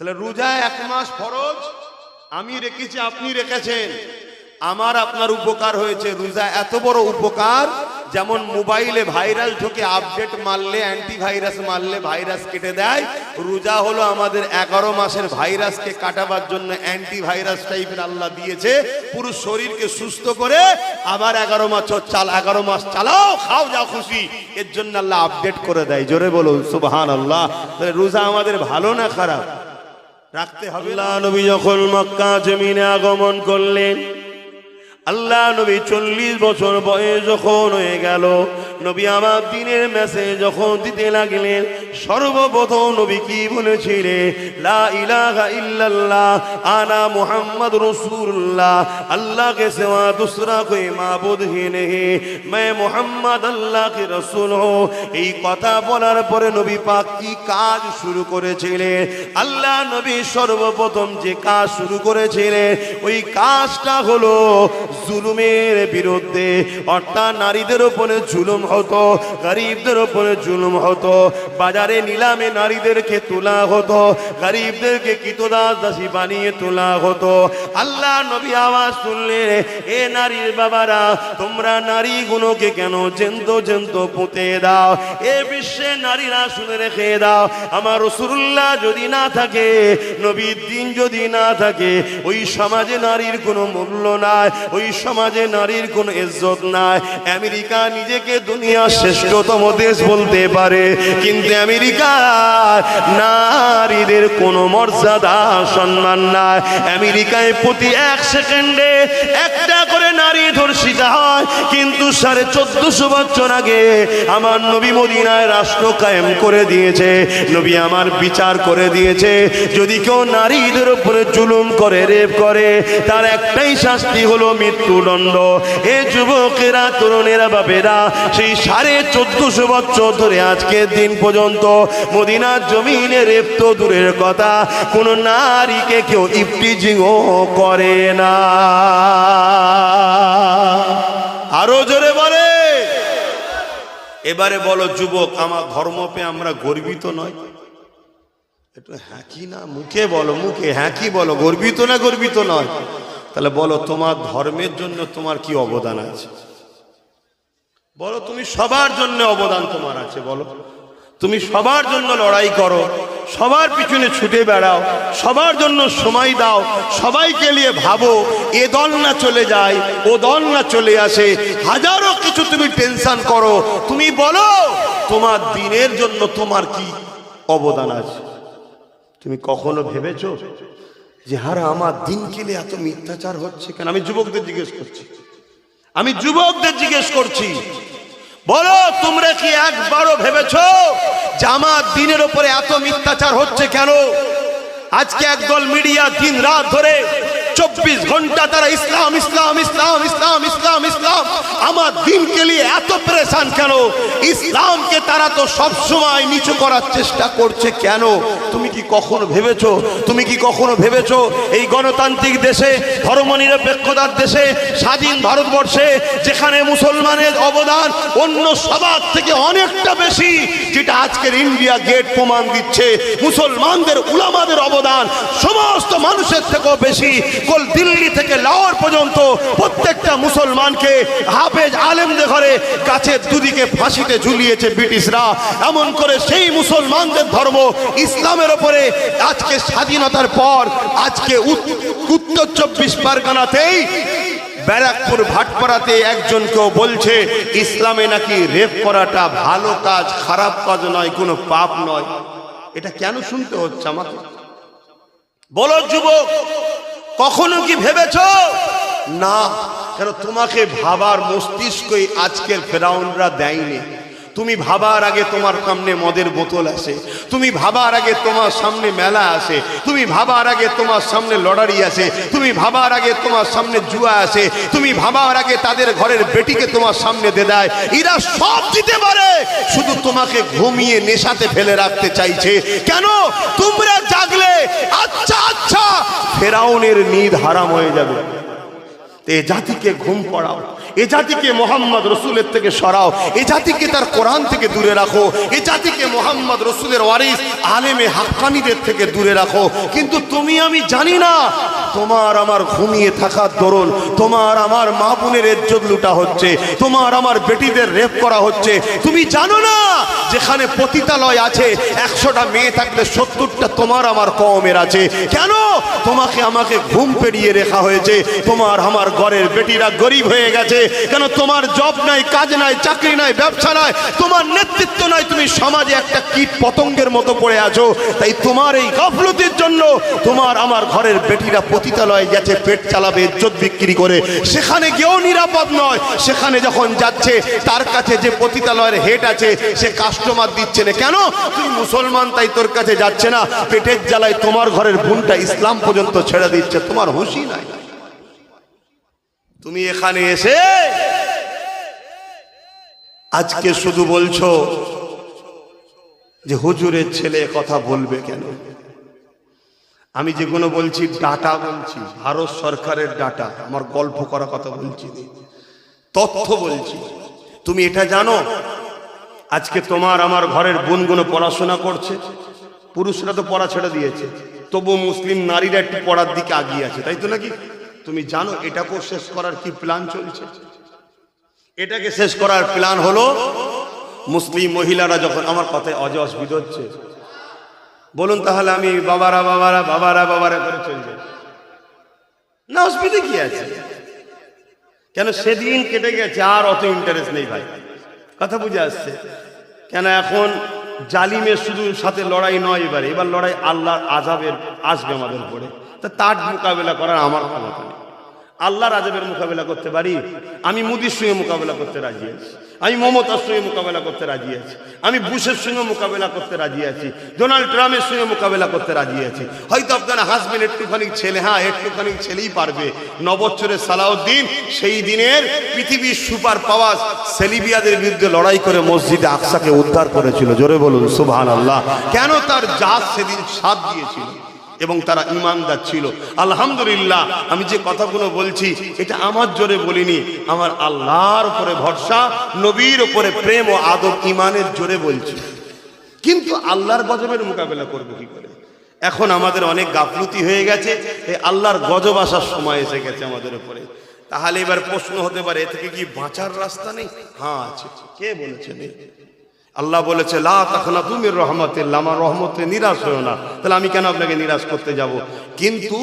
তাহলে রোজা 1 মাস ফরজ, আমি রেখেছি, আপনি রেখেছেন, আমার আপনার উপকার হয়েছে। রোজা এত বড় উপকার, যেমন মোবাইলে ভাইরাস ঢোকে, আপডেট মারলে, অ্যান্টিভাইরাস মারলে ভাইরাস কেটে দেয়। রোজা হলো আমাদের 11 মাসের ভাইরাসকে কাটাবার জন্য অ্যান্টিভাইরাস টাইপের আল্লাহ দিয়েছে, পুরো শরীরকে সুস্থ করে আবার 11 মাস চালাও, খাও, যাও খুশি, এর জন্য আল্লাহ আপডেট করে দেয়। জোরে বলুন সুবহানাল্লাহ। তাহলে রোজা আমাদের ভালো না খারাপ? রাখতে হবে। আল্লাহ নবী যখন মক্কা জমিনে আগমন করলেন, আল্লাহ নবী 40 বছর বয়স যখন হয়ে গেল, নবী আমার দিনের মেসেজ যখন দিতে লাগলেন, সর্বপ্রথম নবী কি বলেছিলেন? লা ইলাহা ইল্লাল্লাহ আনা মুহাম্মদ রাসূলুল্লাহ, আল্লাহ के सिवा दूसरा कोई माबूद ही नहीं, मैं মুহাম্মদ আল্লাহ के रसूल हूं। এই কথা বলার পরে নবী পাক কি কাজ শুরু করেছিলেন? আল্লাহ নবী সর্বপ্রথম যে কাজ শুরু করেছিলেন, ওই কাজটা হলো জুলুমের বিরুদ্ধে। অর্থাৎ নারীদের উপরে জুলুম হতো, গরিবদের উপরে জুলুম হতো, বাজারে নিলামে নারীদেরকে তোলা হতো, গরিবদেরকে কিতদাস দাসী বানিয়ে তোলা হতো। আল্লাহ নবী আওয়াজ তুললেন, এ নারীর বাবারা, তোমরা নারীগুলোকে কেন জেন্ত পুঁতে দাও? এ বিশ্বে নারীরা শুনে রেখে দাও, আমার রাসূলুল্লাহ যদি না থাকে, নবীর দিন যদি না থাকে, ওই সমাজে নারীর কোনো মূল্য নাই, ওই সমাজে নারীর কোনো ইজ্জত নাই। আমেরিকা নিজেকে দুনিয়ার শ্রেষ্ঠতম দেশ বলতে পারে, কিন্তু আমেরিকার নারীদের কোনো মর্যাদা সম্মান নাই। আমেরিকায় প্রতি 1 সেকেন্ডে একটা করে নারী ধর্ষিত হয়, কিন্তু 1450 বছর আগে আমার নবী মদিনায় রাষ্ট্র কায়েম করে দিয়েছে। নবী আমার বিচার করে দিয়েছে, যদি কেউ নারীদের উপরে জুলুম করে, রেপ করে, তার একটাই শাস্তি হলো মৃত্যুদণ্ড। এ যুবকেরা, তরুণেরা, বাপেরা, সেই 1450 বছর ধরে আজকের দিন পর্যন্ত মদিনার জমিনে রেপ তো দূরের কথা, কোন নারীকে কেউ ইফটিজিংও করে না। আরো জোরে বলে। এবারে বলো যুবক, আমার ধর্ম পেয়ে আমরা গর্বিত নয়? একটু হ্যাঁ কি না মুখে বলো, মুখে হ্যাঁ কি বলো, গর্বিত না গর্বিত নয়? তাহলে বলো, তোমার ধর্মের জন্য তোমার কি অবদান আছে? বলো, তুমি সবার জন্য অবদান তোমার আছে? বলো, তুমি সবার জন্য লড়াই করো, সবার পিছনে ছুটে বেড়াও, সবার জন্য সময় দাও, সবাইকে নিয়ে ভাবো, এ দল না চলে যায়, ও দল না চলে আসে, হাজারো কিছু তুমি টেনশন করো। তুমি বলো, তোমার দিনের জন্য তোমার কি অবদান আছে? তুমি কখনো ভেবেছো যে হারা আমার দিনকে নিয়ে এত মিথ্যাচার হচ্ছে কেন? আমি যুবকদের জিজ্ঞেস করছি, বলো, তোমরা কি একবারও ভেবেছো যে আমার দিনের উপরে এত মিথ্যাচার হচ্ছে কেন? আজকে একদল মিডিয়া দিন রাত ধরে 24 ঘন্টা তারা ইসলাম ইসলাম ইসলাম ইসলাম ইসলাম ইসলাম, আমার দিনকে নিয়ে এত পরেশান কেন? ইসলামকে তারা তো সব সময় নিচু করার চেষ্টা করছে কেন? তুমি কি কখনো ভেবেছো? তুমি কি কখনো ভেবেছো এই গণতান্ত্রিক দেশে, ধর্মনিরপেক্ষতার দেশে, স্বাধীন ভারতবর্ষে, যেখানে মুসলমানের অবদান অন্য সবার থেকে অনেকটা বেশি, যেটা আজকের ইন্ডিয়া গেট প্রমাণ দিচ্ছে, মুসলমানদের উলামাদের অবদান সমস্ত মানুষের থেকেও বেশি। কল দিল্লি থেকে লাহোর পর্যন্ত প্রত্যেকটা মুসলমানকে হাফেজ আলেমদের ঘরে গাছের দুদিকে ফাঁসিতে ঝুলিয়েছে ব্রিটিশরা। এমন করে সেই মুসলমানদের ধর্ম ইসলামের উপরে আজকে স্বাধীনতার পর আজকে উত্তর 24 পরগনাতেই ব্যারাকপুর ভাটপাড়াতে একজন কেউ বলছে ইসলামে নাকি রেপ করাটা ভালো কাজ, খারাপ কাজ নয়, কোনো পাপ নয়। এটা কেন শুনতে হচ্ছে আমাকে? বলো যুবক, কখনো কি ভেবেছো? না, কেন তোমাকে ভাবার মস্তিষ্কই আজকের ফেরাউনরা দেয়নি। তুমি ভাবার আগে তোমার সামনে মদের বোতল আসে, তুমি ভাবার আগে তোমার সামনে মেলা আসে, তুমি ভাবার আগে তোমার সামনে লটারি আসে, তুমি ভাবার আগে তোমার সামনে জুয়া আসে, তুমি ভাবার আগে তাদের ঘরের বেটিকে তোমার সামনে দিয়ে দেয়। এরা সব দিতে পারে, শুধু তোমাকে ঘুমিয়ে নেশাতে ফেলে রাখতে চাইছে। কেন? তোমরা জাগলে আচ্ছা আচ্ছা ফেরাউনের নিদ হারাম হয়ে যাবে। এ জাতিকে ঘুম পড়াও, এ জাতিকে মোহাম্মদ রসুলের থেকে সরাও, এ জাতিকে তার কোরআন থেকে দূরে রাখো, এ জাতিকে মোহাম্মদ রসুলের ওয়ারিস আলেমে হাক্কানীদের থেকে দূরে রাখো। কিন্তু তুমি আমি জানি না, তোমার আমার ঘুমিয়ে থাকার দরুন তোমার আমার মা বোনের ইজ্জত লুটা হচ্ছে, তোমার আমার বেটিদের রেপ করা হচ্ছে। তুমি জানো না যেখানে পতিতালয় আছে 100টা মেয়ে থাকলে 70টা তোমার আমার কওমের আছে। কেন? তোমাকে আমাকে ঘুম পেড়িয়ে রেখা হয়েছে, তোমার আমার ঘরের বেটিরা গরিব হয়ে গেছে। কেন? তোমার জব নাই, কাজ নাই, চাকরি নাই, ব্যবসা নাই, তোমার নেতৃত্ব নাই, তুমি সমাজে একটা কীট পতঙ্গের মতো পড়ে আছো। তাই তোমার এই গাফলতির জন্য তোমার আমার ঘরের বেটিরা পতিতালয়ে গেছে পেট চালাবে ইজ্জত বিক্রি করে, সেখানে গিয়েও নিরাপদ নয়। সেখানে যখন যাচ্ছে তার কাছে যে পতিতালয়ের হেড আছে সে কাস্টমার দিচ্ছে না। কেন? তুই মুসলমান তাই তোর কাছে যাচ্ছে না। পেটের জ্বালায় তোমার ঘরের বোনটা ইসলাম পর্যন্ত ছেড়ে দিচ্ছে, তোমার হুঁশি নাই। তুমি এখানে এসে আজকে শুধু বলছো যে হুজুরের ছেলে কথা বলবে কেন। আমি যেগুলো বলছি ডাটা বলছি, ভারত সরকারের ডাটা, আমার গল্প করা কথা বলছি, তথ্য বলছি। তুমি এটা জানো আজকে তোমার আমার ঘরের বোনগুলো পড়াশোনা করছে, পুরুষরা তো পড়া ছেড়ে দিয়েছে, তবু মুসলিম নারীরা একটু পড়ার দিকে আগিয়ে আছে, তাই তো নাকি? তুমি জানো এটাকেও শেষ করার কি প্ল্যান চলছে? এটাকে শেষ করার প্ল্যান হলো মুসলিম মহিলারা যখন, আমার কথায় অসুবিধা হচ্ছে বলুন তাহলে আমি বাবারা বাবারা বাবারা বাবারা করে চলবে না, অসুবিধা কি আছে? কেন? সেদিন কেটে গেছে, আর অত ইন্টারেস্ট নেই ভাই, কথা বুঝে আসছে? কেন এখন জালিমের শুধু সাথে লড়াই নয়, এবার লড়াই আল্লাহর আযাবের আসবে আমাদের উপরে। তা তার মোকাবেলা করার আমার ক্ষমতা নেই। আল্লাহর আযাবের মোকাবেলা করতে পারি? আমি মোদির সঙ্গে মোকাবেলা করতে রাজি আছি, আমি মমতার সঙ্গে মোকাবেলা করতে রাজি আছি, আমি বুশের সঙ্গে মোকাবেলা করতে রাজি আছি, ডোনাল্ড ট্রাম্পের সঙ্গে মোকাবেলা করতে রাজি আছি। হয়তো আপনারা হাসবেন, একটুখানি ছেলে, হ্যাঁ একটুখানি ছেলেই পারবে। 9 বছরের সালাউদ্দিন সেই দিনের পৃথিবীর সুপার পাওয়ার সেলিবিয়াদের বিরুদ্ধে লড়াই করে মসজিদে আকসাকে উদ্ধার করেছিল। জোরে বলুন সুবহানাল্লাহ। কেন? তার জাত সেদিন সাথ দিয়েছিল এবং তারা ঈমানদার ছিল। আলহামদুলিল্লাহ, আমি যে কথাগুলো বলছি এটা আমার জোরে বলিনি, আমার আল্লাহর উপরে ভরসা, নবীর উপরে প্রেম ও আদব ঈমানের জোরে বলছি। কিন্তু আল্লাহর গজবের মোকাবেলা করবো কি করে? এখন আমাদের অনেক গাফলতি হয়ে গেছে, এই আল্লাহর গজব আসার সময় এসে গেছে আমাদের উপরে। তাহলে এবার প্রশ্ন হতে পারে, এ থেকে কি বাঁচার রাস্তা নেই? হ্যাঁ আছে। কে বলেছে নেই? আল্লাহ বলেছে লা তাকনাতু মির রাহমাতিল্লাহ, আমার রহমতে নিরাশ হয়ো না। তাহলে আমি কেন আপনাকে নিরাশ করতে যাব? কিন্তু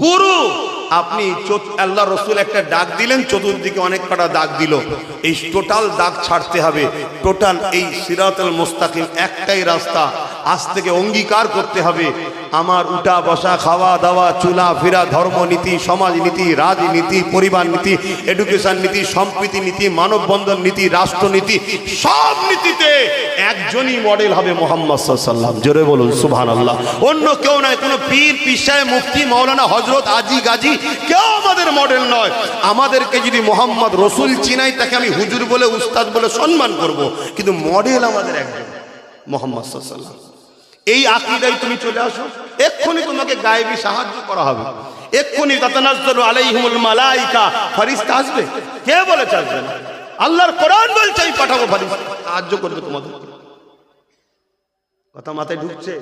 পুরো আপনি আল্লাহ রসুল একটা ডাক দিলেন, চতুর্দিকে অনেক কটা দাগ দিল, এই টোটাল দাগ ছাড়তে হবে। টোটাল এই সিরাতুল মুস্তাকিম একটাই রাস্তা, আজ থেকে অঙ্গীকার করতে হবে আমার উঠা বসা, খাওয়া দাওয়া, চুলা ফেরা, ধর্মনীতি, সমাজনীতি, রাজনীতি, পরিবার নীতি, এডুকেশন নীতি, সম্প্রীতি নীতি, মানববন্ধন নীতি, রাষ্ট্রনীতি, সব নীতিতে একজনই মডেল হবে মুহাম্মদ সাল্লাল্লাহু আলাইহি ওয়াসাল্লাম। জোরে বলুন সুবহানাল্লাহ। অন্য কেউ নয়, কোনো পীর, পিসায়, মুফতি, মাওলানা, হযরত, আজি, গাজী কেউ আমাদের মডেল নয়। আমাদেরকে যদি মুহাম্মদ রসুল চিনাই, তাকে আমি হুজুর বলে, উস্তাদ বলে সম্মান করব, কিন্তু মডেল আমাদের একজন মুহাম্মদ সাল্লাল্লাহু আলাইহি ওয়াসাল্লাম। এই আকীদায় তুমি চলে আসো, এক্ষুনি তোমাকে গায়েবী সাহায্য করা হবে। এক্ষুনি তাতানাজ্জালু আলাইহিমুল মালাইকা, ফেরেশতা আসবে। কে বলেছে আসবে না? আল্লাহর কোরআন বলছে আমি পাঠাবো ফেরেশতা, সাহায্য করবে তোমাদের। কথা মাথায় ঢুকছে?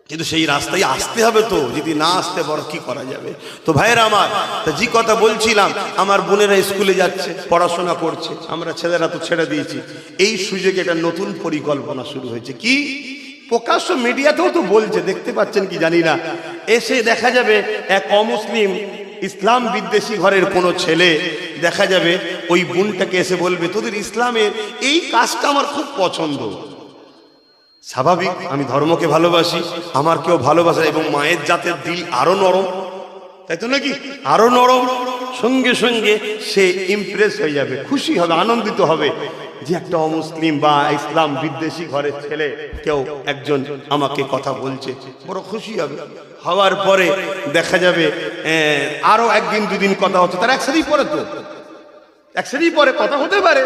কিন্তু সেই রাস্তায় আসতে হবে তো, যদি না আসতে বড় কি করা যাবে? তো ভাইয়েরা আমার, যে কথা বলছিলাম, আমার বোনেরা স্কুলে যাচ্ছে, পড়াশোনা করছে, আমরা ছেলেরা তো ছেড়ে দিয়েছি। এই সুযোগে একটা নতুন পরিকল্পনা শুরু হয়েছে। কি? প্রকাশ্য মিডিয়াতেও তো বলছে, দেখতে পাচ্ছেন কি জানি না, এসে দেখা যাবে এক অমুসলিম ইসলাম বিদ্বেষী ঘরের কোনো ছেলে দেখা যাবে ওই বোনটাকে এসে বলবে, তোদের ইসলামের এই কাজটা আমার খুব পছন্দ। স্বাভাবিক, আমি ধর্মকে ভালোবাসি, আমার কেউ ভালোবাসে, এবং মায়ের জাতের দিল আরো নরম, তাই তো নাকি? আরো নরম। সঙ্গে সঙ্গে সে ইমপ্রেস হয়ে যাবে, খুশি হবে, আনন্দিত হবে যে একটা অমুসলিম বা ইসলাম বিদ্বেষী ঘরের ছেলে কেউ একজন আমাকে কথা বলছে, বড় খুশি হবে। হওয়ার পরে দেখা যাবে আরো একদিন দুদিন কথা হচ্ছে, তার একসাথেই পরে, তো একসাথেই পরে কথা হতে পারে,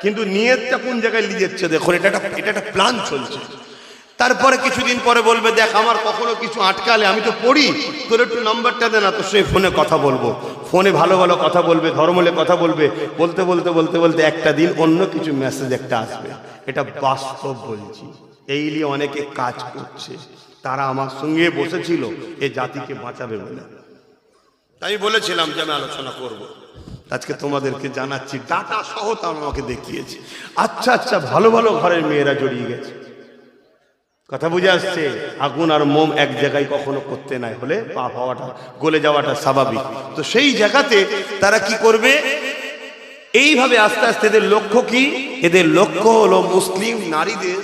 কিন্তু নিয়তটা কোন জায়গায় নিয়ে যাচ্ছে দেখুন। এটা একটা প্ল্যান চলছে। তারপরে কিছুদিন পরে বলবে, দেখ আমার কখনো কিছু আটকালে আমি তো পড়ি, তোর একটু নাম্বারটা দে না, তোর সঙ্গে ফোনে কথা বলবো। ফোনে ভালো ভালো কথা বলবে, ধর্মলে কথা বলবে, বলতে বলতে বলতে বলতে একটা দিন অন্য কিছু মেসেজ একটা আসবে। এটা বাস্তব বলছি, এই নিয়ে অনেকে কাজ করছে। তারা আমার সঙ্গে বসেছিল এ জাতিকে বাঁচাবে বলে। আমি বলেছিলাম যে আমি আলোচনা করব, আজকে তোমাদেরকে জানাচ্ছি, ডাটা সহ তারা আমাকে দেখিয়েছে। আচ্ছা আচ্ছা, ভালো ভালো ঘরের মেয়েরা জড়িয়ে গেছে। কথা বুঝে আসছে? আগুন আর মোম এক জায়গায় কখনো করতে নাই, হলে পাপ হওয়াটা, গলে যাওয়াটা স্বাভাবিক। তো সেই জায়গাতে তারা কি করবে, এইভাবে আস্তে আস্তে এদের লক্ষ্য কি? এদের লক্ষ্য হলো মুসলিম নারীদের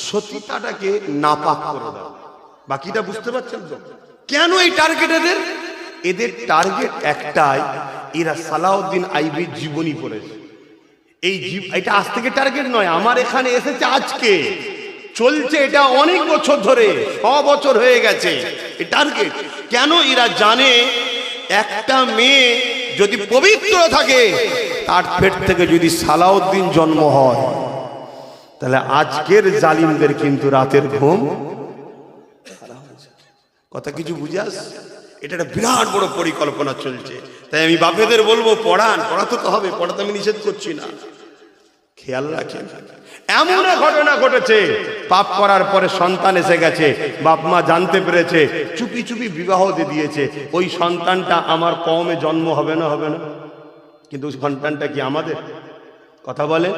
সতীতাটাকে নাপাক করে দেওয়া। বাকিটা বুঝতে পারছেন তো কেন এই টার্গেট এদের? এদের টার্গেট একটাই, এরা সালাউদ্দিন আইবির জীবনী পড়েছে। এটা আজ থেকে টার্গেট নয়, আমার এখানে এসেছে আজকে, চলছে এটা অনেক বছর ধরে, 6 বছর হয়ে গেছে এই টার্গেট। কেন? এরা জানে একটা মেয়ে যদি পবিত্র থাকে, তার পেট থেকে যদি সালাউদ্দিন জন্ম হয়, তাহলে আজকের জালিমদের কিন্তু রাতের ঘুম। কথা কিছু বুঝে আসছে? এটা একটা বিরাট বড় পরিকল্পনা চলছে। তাই আমি বাপেদের বলবো, পড়াতে তো হবে, পড়াতে আমি নিষেধ করছি না, খেয়াল রাখেন। এমন ঘটনা ঘটেছে, পাপ করার পরে সন্তান এসে গেছে, বাপ মা জানতে পেরেছে, চুপি চুপি বিবাহ দিয়ে দিয়েছে। ওই সন্তানটা আমার কওমে জন্ম হবে না? হবে না? কিন্তু সন্তানটা কি আমাদের? কথা বলে,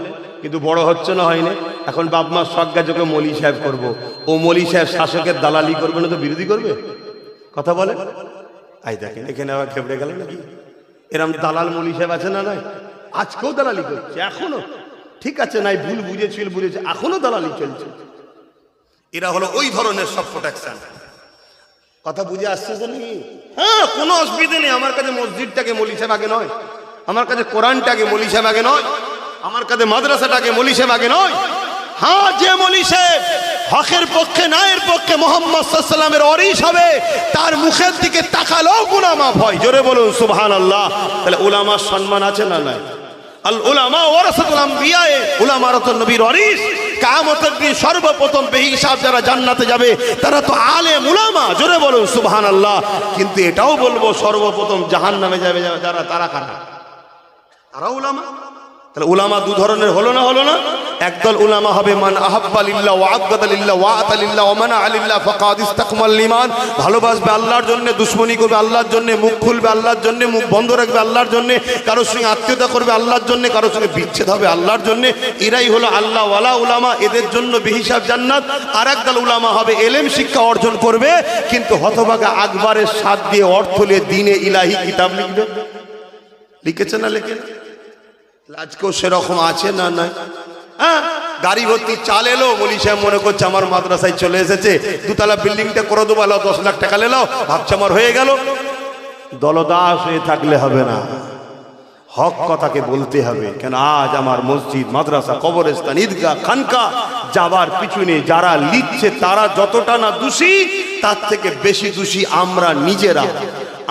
কিন্তু বড় হচ্ছে না, হয়নি। এখন বাপ মা সজ্ঞা যোগে মলি সাহেব করবো, ও মলি সাহেব শাসকের দালালি করবে না তো বিরোধী করবে? কথা বলে। আই দেখেন এখানে আবার খেপড়ে গেল নাকি? এরম দালাল মলি সাহেব আছে না? নাই, আজকেও দালালি করছে, এখনো। ঠিক আছে, নাই ভুল বুঝেছে, এখনো দালালি চলছে। এরা হলো ওই ধরনের সব প্রোটেকশন। কথা বুঝে আসছে তো নাকি? হ্যাঁ, কোনো অসুবিধা নেই। আমার কাছে মসজিদটাকে মলি সাহেব আগে নয়, আমার কাছে কোরআনটাকে মলি সাহেব আগে নয়, আমার কাছে মাদ্রাসাটাকে মলি সাহেব আগে নয়। হ্যাঁ, যে মলি সাহেব হকের পক্ষে, ন্যায়ের পক্ষে, মুহাম্মদ সাল্লাল্লাহু আলাইহি ওয়াসাল্লামের ওয়ারিস হবে, তার মুখের দিকে তাকালেও গুনাহ মাফ হয়। জোরে বলুন সুবহানাল্লাহ। তাহলে উলামার সম্মান আছে না নাই? আল উলামা ওয়ারাসাতুল আমবিয়া, উলামারা তো নবীর ওয়ারিস। কিয়ামতের দিন সর্বপ্রথম বেহিসাব যারা জান্নাতে যাবে তারা তো আলেম উলামা। জোরে বলুন সুবহানাল্লাহ। কিন্তু এটাও বলবো, সর্বপ্রথম জাহান্নামে যাবে যারা, তারা কারা? তারা উলামা। তাহলে উলামা দু ধরনের হলো না? হলো না? একদল উলামা হবে মান আহাব্বা লিল্লাহ ওয়া আবগাদা লিল্লাহ ওয়া আতা লিল্লাহ ওয়া মানা লিল্লাহ ফাকাদ ইসতাকমাল ঈমান। ভালোবাসবে আল্লাহর জন্য, দুশমনি করবে আল্লাহর জন্য, মুখ খুলবে আল্লাহর জন্য, মুখ বন্ধ রাখবে আল্লাহর জন্য, কারোর সঙ্গে আত্মীয়তা করবে আল্লাহর জন্য, কারোর সঙ্গে বিচ্ছেদ হবে আল্লাহর জন্য। এরাই হলো আল্লাহ ওয়ালা উলামা, এদের জন্য বেহিসাব জান্নাত। আর একদল উলামা হবে এলেম শিক্ষা অর্জন করবে, কিন্তু হতভাগা আকবরের সাথ দিয়ে অর্থ নিয়ে দ্বীনে ইলাহি কিতাব লিখবে। লিখেছে না? লেখে আজকেও সেরকম আছে না? নাই। হ্যাঁ, গাড়ি ভর্তি চাল এলো, মলি সাহেব মনে করছে আমার মাদ্রাসায় চলে এসেছে, দুতলা বিল্ডিংটা করে দেবো, 10 লাখ টাকা লেলাও, ভাবছে আমার হয়ে গেল। দলদাস হয়ে থাকলে হবে না, হক কথাকে বলতে হবে। কেন আজ আমার মসজিদ, মাদ্রাসা, কবরস্থান, ঈদগাহ, খানকা যাবার পিছনে যারা লিখছে তারা যতটা না দোষী, তার থেকে বেশি দোষী আমরা নিজেরা।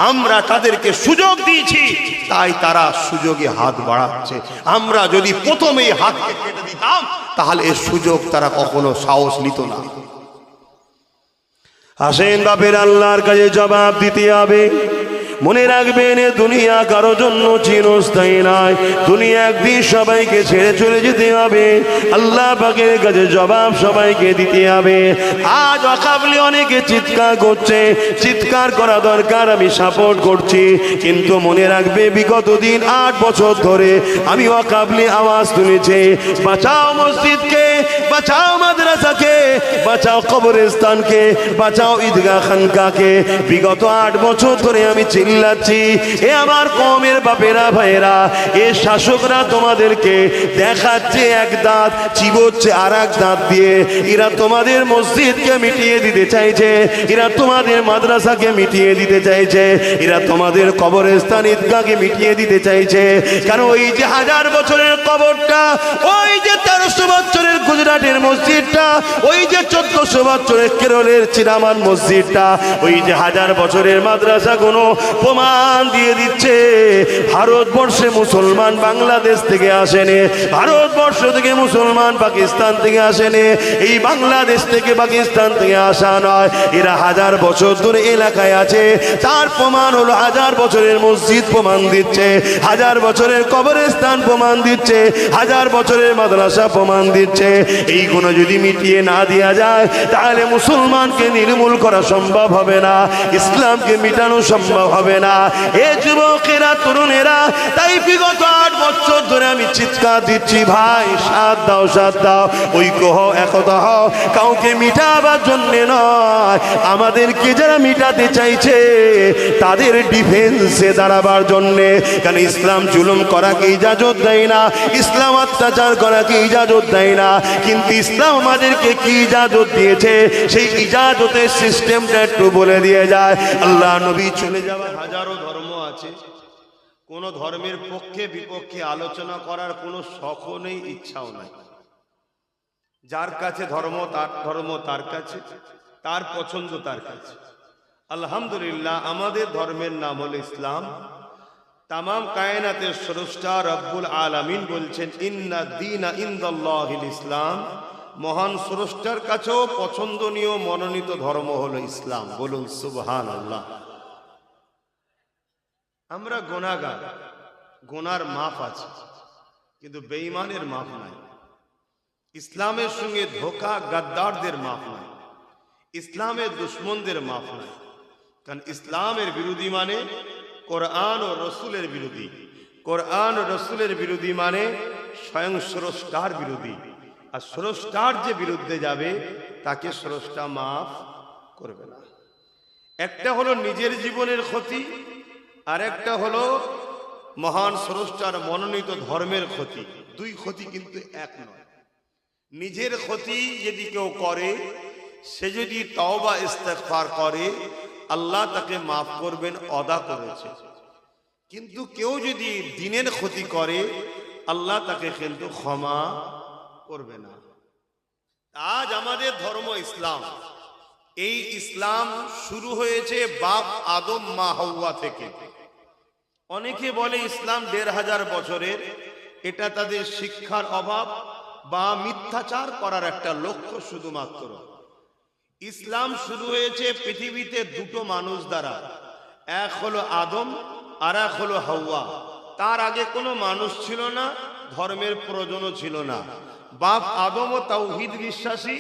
আমরা তাদেরকে সুযোগ দিয়েছি, তাই তারা সুযোগে হাত বাড়াচ্ছে। আমরা যদি প্রথমেই হাতকে কেটে দিতাম, তাহলে এর সুযোগ তারা কখনো সাহস নিত না। আসেন বাপের, আল্লাহর কাছে জবাব দিতে হবে। মনে রাখবেন, এ দুনিয়া কারো জন্য চিরস্থায়ী নয়। দুনিয়া একদিন সবাইকে ছেড়ে চলে যেতে হবে। আল্লাহ পাকের কাছে জবাব সবাইকে দিতে হবে। আজ অকাবলি অনেকে চিৎকার করছে, চিৎকার করা দরকার, আমি সাপোর্ট করছি। কিন্তু মনে রাখবে, বিগত দিন 8 বছর ধরে আমি অকাবলি আওয়াজ তুলেছি, বাঁচাও মসজিদকে, বাঁচাও মাদ্রাসাকে, বাঁচাও কবরস্থানকে, বাঁচাও ঈদগাহ খানকাকে। বিগত 8 বছর ধরে আমি চিল্লাচ্ছি। এ আমার কওমের বাপেরা, ভাইয়েরা, এ শাসকরা তোমাদেরকে দেখাচ্ছে এক দাঁত, চিবোচ্ছে আর এক দাঁত দিয়ে। এরা তোমাদের মসজিদকে মিটিয়ে দিতে চাইছে, এরা তোমাদের মাদ্রাসাকে মিটিয়ে দিতে চাইছে, এরা তোমাদের কবরস্থান, ঈদগাহকে মিটিয়ে দিতে চাইছে। কারণ ওই যে 1000 বছরের কবরটা, ওই যে 1300 বছরের গুজরাটের মসজিদটা, ওই যে 1400 বছরের কেরলের চিরামান মসজিদটা, ওই যে 1000 বছরের মাদ্রাসাগুলো, প্রমাণ দিয়ে দিচ্ছে ভারতবর্ষে মুসলমান বাংলাদেশ থেকে আসেনি, ভারতবর্ষ থেকে মুসলমান পাকিস্তান থেকে আসেনি, এই বাংলাদেশ থেকে পাকিস্তান থেকে আসা নয়। এরা হাজার বছর ধরে এলাকায় আছে, তার প্রমাণ হলো হাজার বছরের মসজিদ প্রমাণ দিচ্ছে, হাজার বছরের কবরস্থান প্রমাণ দিচ্ছে, হাজার বছরের মাদ্রাসা প্রমাণ দিচ্ছে। এইগুলো যদি মিটিয়ে না দেওয়া যায় তাহলে মুসলমানকে নির্মূল করা সম্ভব হবে না, ইসলামকে মিটানো সম্ভব হবে না। এ যুবকেরা, তরুণেরা, তাই বিগত 8 বছর ধরে আমি চিৎকার দিচ্ছি, ভাই সাথ দাও, সাথ দাও, ঐক্য হও, একতা হও, কাউকে মিটাবার জন্য নয়, আমাদেরকে যারা মিটাতে চাইছে তাদের ডিফেন্সে দাঁড়াবার জন্যে। কারণ ইসলাম জুলুম করাকে ইজাজত দেয় না, ইসলাম অত্যাচার করাকে ইজাজত দেয় না, কিন্তু ইসলাম আমাদেরকে কি ইজাজত দিয়েছে সেই ইজাজতের সিস্টেমটা একটু বলে দিয়ে যায়। আল্লাহ নবী চলে যাওয়া, হাজারো ধর্ম আছে, কোন ধর্মের পক্ষে বিপক্ষে আলোচনা করার কোনো শখও নেই, ইচ্ছাও নাই। যার কাছে ধর্ম তার কাছে, তার পছন্দ তার কাছে। আলহামদুলিল্লাহ, আমাদের ধর্মের নাম হলো ইসলাম। তামাম কায়নাতের স্রষ্টা রব্বুল আলামিন বলছেন, ইন্না দীনা ইনদাল্লাহিল ইসলাম। মহান স্রষ্টার কাছেও পছন্দনীয় মনোনীত ধর্ম হলো ইসলাম। বলুন সুবহানাল্লাহ। আমরা গুনাহগার, গুনার মাফ আছে, কিন্তু বেঈমানের মাফ নাই। ইসলামের সঙ্গে ধোঁকা গাদ্দারদের মাফ নাই, ইসলামের দুশ্মনদের মাফ নাই। কারণ ইসলামের বিরোধী মানে কোরআন ও রসুলের বিরোধী, কোরআন ও রসুলের বিরোধী মানে স্বয়ং স্রষ্টার বিরোধী। আর স্রষ্টার যে বিরুদ্ধে যাবে তাকে স্রষ্টা মাফ করবে না। একটা হলো নিজের জীবনের ক্ষতি, আর একটা হলো মহান স্রষ্টার মনোনীত ধর্মের ক্ষতি। দুই ক্ষতি কিন্তু এক নয়। নিজের ক্ষতি যদি কেউ করে, সে যদি তওবা ইস্তেগফার করে, আল্লাহ তাকে মাফ করবেন, অদা করেছে। কিন্তু কেউ যদি দিনের ক্ষতি করে, আল্লাহ তাকে কিন্তু ক্ষমা করবে না। আজ আমাদের ধর্ম ইসলাম। এই ইসলাম শুরু হয়েছে বাপ আদম মা হাওয়া থেকে। অনেকে বলে ইসলাম 1500 বছরের, এটা তাদের শিক্ষার অভাব বা মিথ্যাচার করার একটা লক্ষ্য শুধুমাত্র। ইসলাম শুরু হয়েছে পৃথিবীতে দুটো মানুষ দ্বারা, এক হলো আদম আর এক হলো হাওয়া। তার আগে কোনো মানুষ ছিল না, ধর্মের প্রয়োজনও ছিল না। বাপ আদমও তাওহীদ বিশ্বাসী,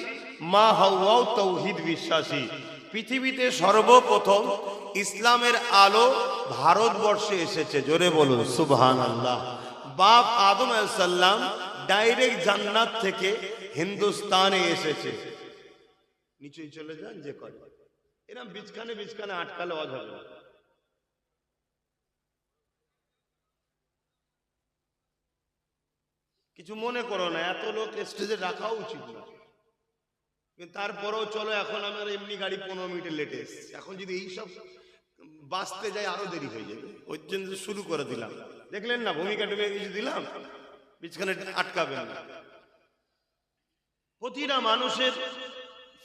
মা হাওয়াও তাওহীদ বিশ্বাসী। পৃথিবীতে সর্বপ্রথম ইসলামের আলো ভারতবর্ষে এসেছে। জোরে বলুন সুবহানাল্লাহ। বাপ আদম আলাইহিস সালাম ডাইরেক্ট জান্নাত থেকে হিন্দুস্তানে এসেছে। নিচেই চলে যান যে করে, এরকম বিচখানে আটকালে অজ হবে না। কিছু মনে করো না, এত লোক স্টেজে রাখা উচিত না, কিন্তু তারপরেও চলো। এখন আমার এমনি গাড়ি 15 মিনিটে লেটে এসছে। এখন যদি এইসব বাঁচতে যাই আরো দেরি হয়ে যাবে, ওই জন্য শুরু করে দিলাম। দেখলেন না, ভূমিকা টুমিকা কিছু দিলাম, বিচখানে আটকাবেন না। প্রতিটা মানুষের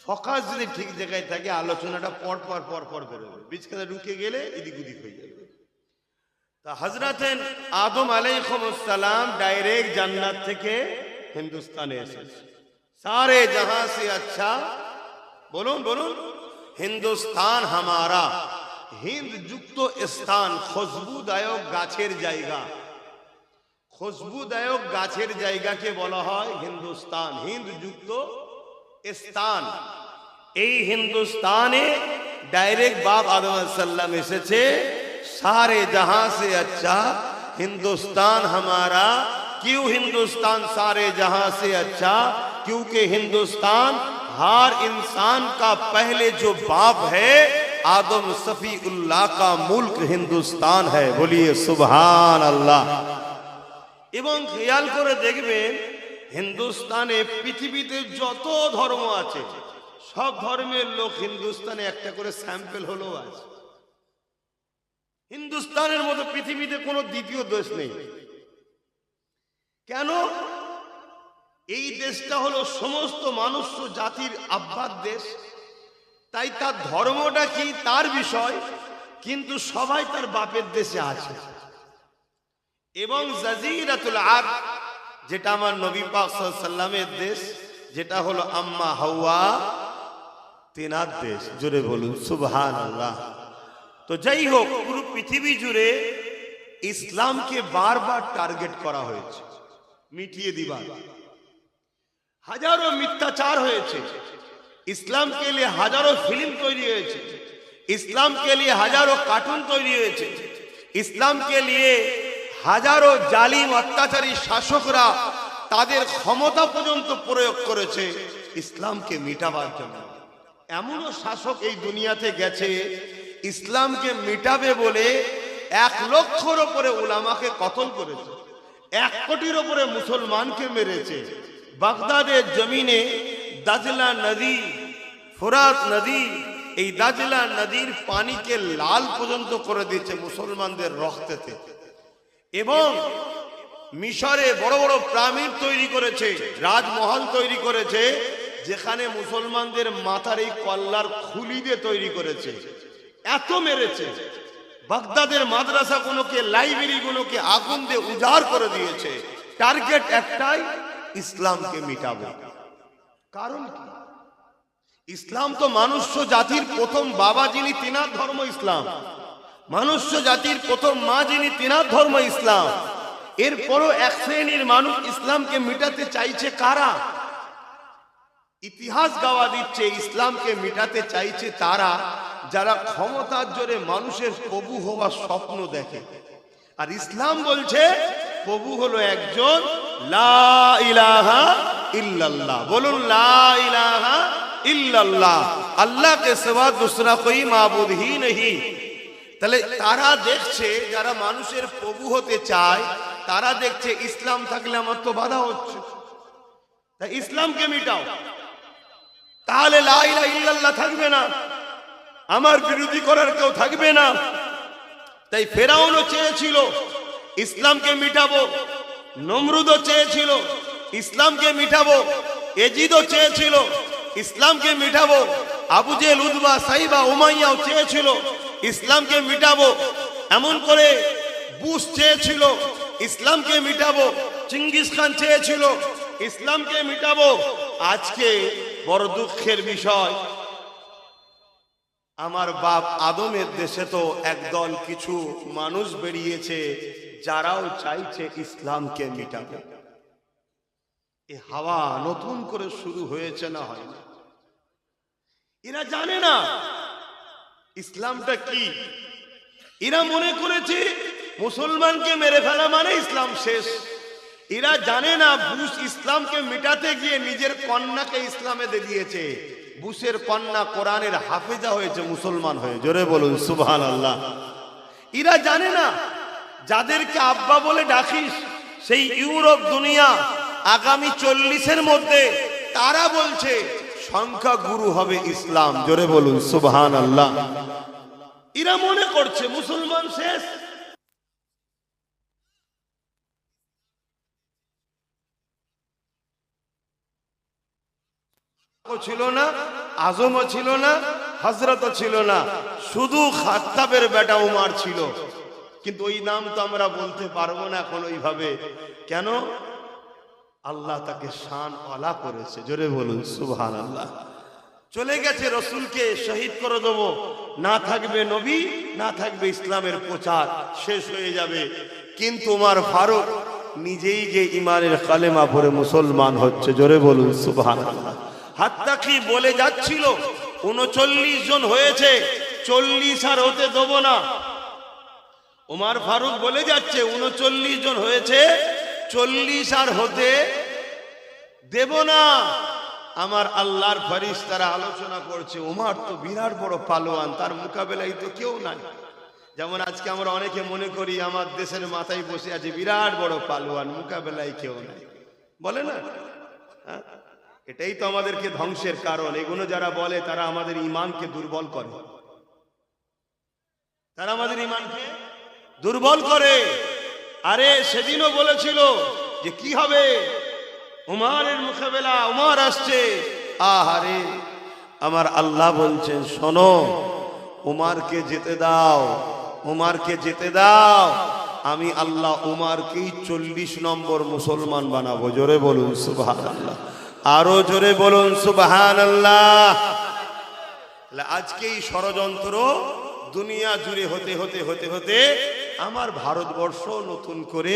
ফোকাস যদি ঠিক জায়গায় থাকে, আলোচনাটা পর পর বেরোবে। বিচখানে ঢুকে গেলে এদিক ওদিক হয়ে যাবে। তা হযরতে আদম আলাইহিস সালাম ডাইরেক্ট জান্নাত থেকে হিন্দুস্তানে এসেছে। सारे जहां से अच्छा, বলুন হিন্দুস্তান হামারা। হিন্দ যুক্ত স্থান, খুশবুদায়ক গাছের জায়গা। খুশবুদায়ক গাছের জায়গাকে বলা হয় হিন্দুস্তান, হিন্দ যুক্ত স্থান। এই হিন্দুস্তানে ডাইরেক্ট বাপ আদম আলাইহিস সালাম এসেছে। सारे जहां से अच्छा हिंदुस्तान हमारा। क्यों हिंदुस्तान सारे जहां से अच्छा? क्योंकि हिंदुस्तान हर इंसान का पहले जो बाप है आदम सफीउल्लाह का मुल्क हिंदुस्तान है। बोलिए सुभान अल्लाह। এবং খেয়াল করে দেখবেন, হিন্দুস্তানে পৃথিবীতে যত ধর্ম আছে সব ধর্মের লোক হিন্দুস্তানে একটা করে স্যাম্পল হলো আছে। হিন্দুস্তানের মতো পৃথিবীতে কোনো দ্বিতীয় দেশ নেই। কেন? এই দেশটা হলো সমস্ত মানুষ জাতির আব্বার দেশ। তাই তার ধর্মটা কি তার বিষয়, কিন্তু সবাই তার বাপের দেশে আছে। এবং জাজিরাতুল আরব, যেটা আমার নবী পাক সাল্লাল্লাহু আলাইহি সাল্লামের দেশ, যেটা হলো আম্মা হাওয়া তেনার দেশ। জোরে বলুন সুবহানাল্লাহ। তো যাই হোক, পুরো পৃথিবী জুড়ে ইসলামকে বারবার টার্গেট করা হয়েছে, মিটিয়ে দিবার। হাজারো মিথ্যাচার হয়েছে, ইসলাম কে লিয়ে হাজারো ফিল্ম তৈরি হয়েছে, ইসলাম কে লিয়ে হাজারো কার্টুন তৈরি হয়েছে, ইসলাম কে লিয়ে হাজারো জালিম অত্যাচারী শাসকরা তাদের ক্ষমতা পর্যন্ত প্রয়োগ করেছে ইসলামকে মিটাবার জন্য। এমনও শাসক এই দুনিয়াতে গেছে ইসলামকে মিটাবে বলে 1 লক্ষর উপরে উলামাকে কতল করেছে, 1 কোটির উপরে মুসলমানকে মেরেছে। বাগদাদের জমিনে দাজলা নদী, ফোরাত নদী, এই দাজলা নদীর পানিকে লাল পর্যন্ত করে দিয়েছে মুসলমানদের রক্তেতে। এবং মিশরে বড় বড় পিরামিড তৈরি করেছে, রাজমহল তৈরি করেছে, যেখানে মুসলমানদের মাথার এই কল্লার খুলি দিয়ে তৈরি করেছে। এত মেরেছে। বাগদাদের মাদ্রাসাগুলোকে, লাইব্রেরিগুলোকে আগুন দিয়ে উজাড় করে দিয়েছে। টার্গেট একটাই, ইসলামকে মিটাবো। কারণ কি? ইসলাম তো মানুষ্য জাতির প্রথম বাবা যিনি, তিনার ধর্ম ইসলাম। মানুষ্য জাতির প্রথম মা যিনি, তিনার ধর্ম ইসলাম। এরপরও এক শ্রেণীর মানুষ ইসলামকে মিটাতে চাইছে। কারা? ইতিহাস গাওয়া দিচ্ছে ইসলামকে মিটাতে চাইছে তারা যারা ক্ষমতার জোরে মানুষের প্রভু হওয়ার স্বপ্ন দেখে। আর ইসলাম বলছে প্রভু হলো একজন, লা ইলাহা ইল্লাল্লাহ। বলুন লা ইলাহা ইল্লাল্লাহ, আল্লাহ কে সিवा दूसरा कोई माबूद ही नहीं। তাহলে তারা দেখছে, যারা মানুষের প্রভু হতে চায়, তারা দেখছে ইসলাম থাকলে আমার তো বাধা হচ্ছে, তাই ইসলামকে মিটাও, তাহলে লা ইলাহা ইল্লাল্লাহ থাকবে না, আমার বিরোধী করার কেউ থাকবে না। তাই ফেরাউনও চেয়েছিল ইসলামকে মিটাবো, নমরুদও চেয়েছিল ইসলামকে মিটাবো, এজিদও চেয়েছিল ইসলামকে মিটাবো, আবু জেহেল, উতবা, সাইবা, উমাইয়াও চেয়েছিল ইসলামকে মিটাবো। এমন করে বুশ চেয়েছিল ইসলামকে মিটাবো, চিঙ্গিস খান চেয়েছিল ইসলামকে মিটাবো। আজকে বড় দুঃখের বিষয়, আমার বাপ আদমের দেশে তো একদল কিছু মানুষ বেরিয়েছে যারাও চাইছে ইসলামকে মিটাবে। এ হাওয়া নতুন করে শুরু হয়েছে না হয় না? এরা জানে না ইসলামটা কি। এরা মনে করেছে মুসলমানকে মেরে ফেলা মানে ইসলাম শেষ। এরা জানে না বুশ ইসলামকে মিটাতে গিয়ে নিজের কন্যাকে ইসলামে দিয়েছে। বুশের কন্যা কোরআনের হাফেজা হয়েছে মুসলমান হয়ে। জোরে বলুন সুবহানাল্লাহ। এরা জানে না যাদেরকে আব্বা বলে ডাকিস, সেই ইউরোপ দুনিয়া আগামী 40-এর মধ্যে তারা বলছে সংখ্যা গুরু হবে ইসলাম। জোরে বলুন সুবহানাল্লাহ। এরা মনে করছে মুসলমান শেষ। ছিল না, আজমও ছিল না, হযরতও ছিল না, শুধু খাত্তাবের বেটা উমার ছিল। কিন্তু ওই নাম তো আমরা বলতে পারবো না এখন ওইভাবে। কেন? আল্লাহ তাকে শান ওয়ালা করেছে। জোরে বলুন সুবহানাল্লাহ। চলে গেছে, রসুলকে শহীদ করে দেবো, না থাকবে নবী, না থাকবে ইসলামের প্রচার, শেষ হয়ে যাবে। কিন্তু উমর ফারুক নিজেই যে ইমানের কালেমা পড়ে মুসলমান হচ্ছে। জোরে বলুন সুবহানাল্লাহ। হাত্তা কি বলে যাচ্ছিল 39 জন হয়েছে, 40 আর হতে দেবো না। উমর ফারুক বলে যাচ্ছে 39 জন হয়েছে, 40 আর হতে দেব না। আমার আল্লাহর ফেরেশতারা আলোচনা করছে, উমর তো বিরাট বড় পালোয়ান, তার মোকাবেলায় তো কেউ নাই। যেমন আজকে আমরা অনেকে মনে করি আমার দেশের মাথায় বসে আছে বিরাট বড় পালোয়ান, মোকাবেলায় কেউ নাই, বলে না? এটাই তো আমাদেরকে ধ্বংসের কারণ। এগুলো যারা বলে তারা আমাদের ঈমানকে দুর্বল করে, তারা আমাদের ঈমানকে দুর্বল করে। আরে সেদিনও বলেছিল যে কি হবে, উমরের মোকাবেলা, উমর আসছে। আহারে, আমার আল্লাহ বলছেন শোনো, উমারকে যেতে দাও, উমারকে যেতে দাও। আমি আল্লাহ উমারকেই 40 নম্বর মুসলমান বানাবো। জোরে বলুন সুবহানাল্লাহ, আরো জোরে বলুন সুবহানাল্লাহ। আজকে এই ষড়যন্ত্র দুনিয়া জুড়ে হতে হতে হতে হতে আমার ভারতবর্ষ নতুন করে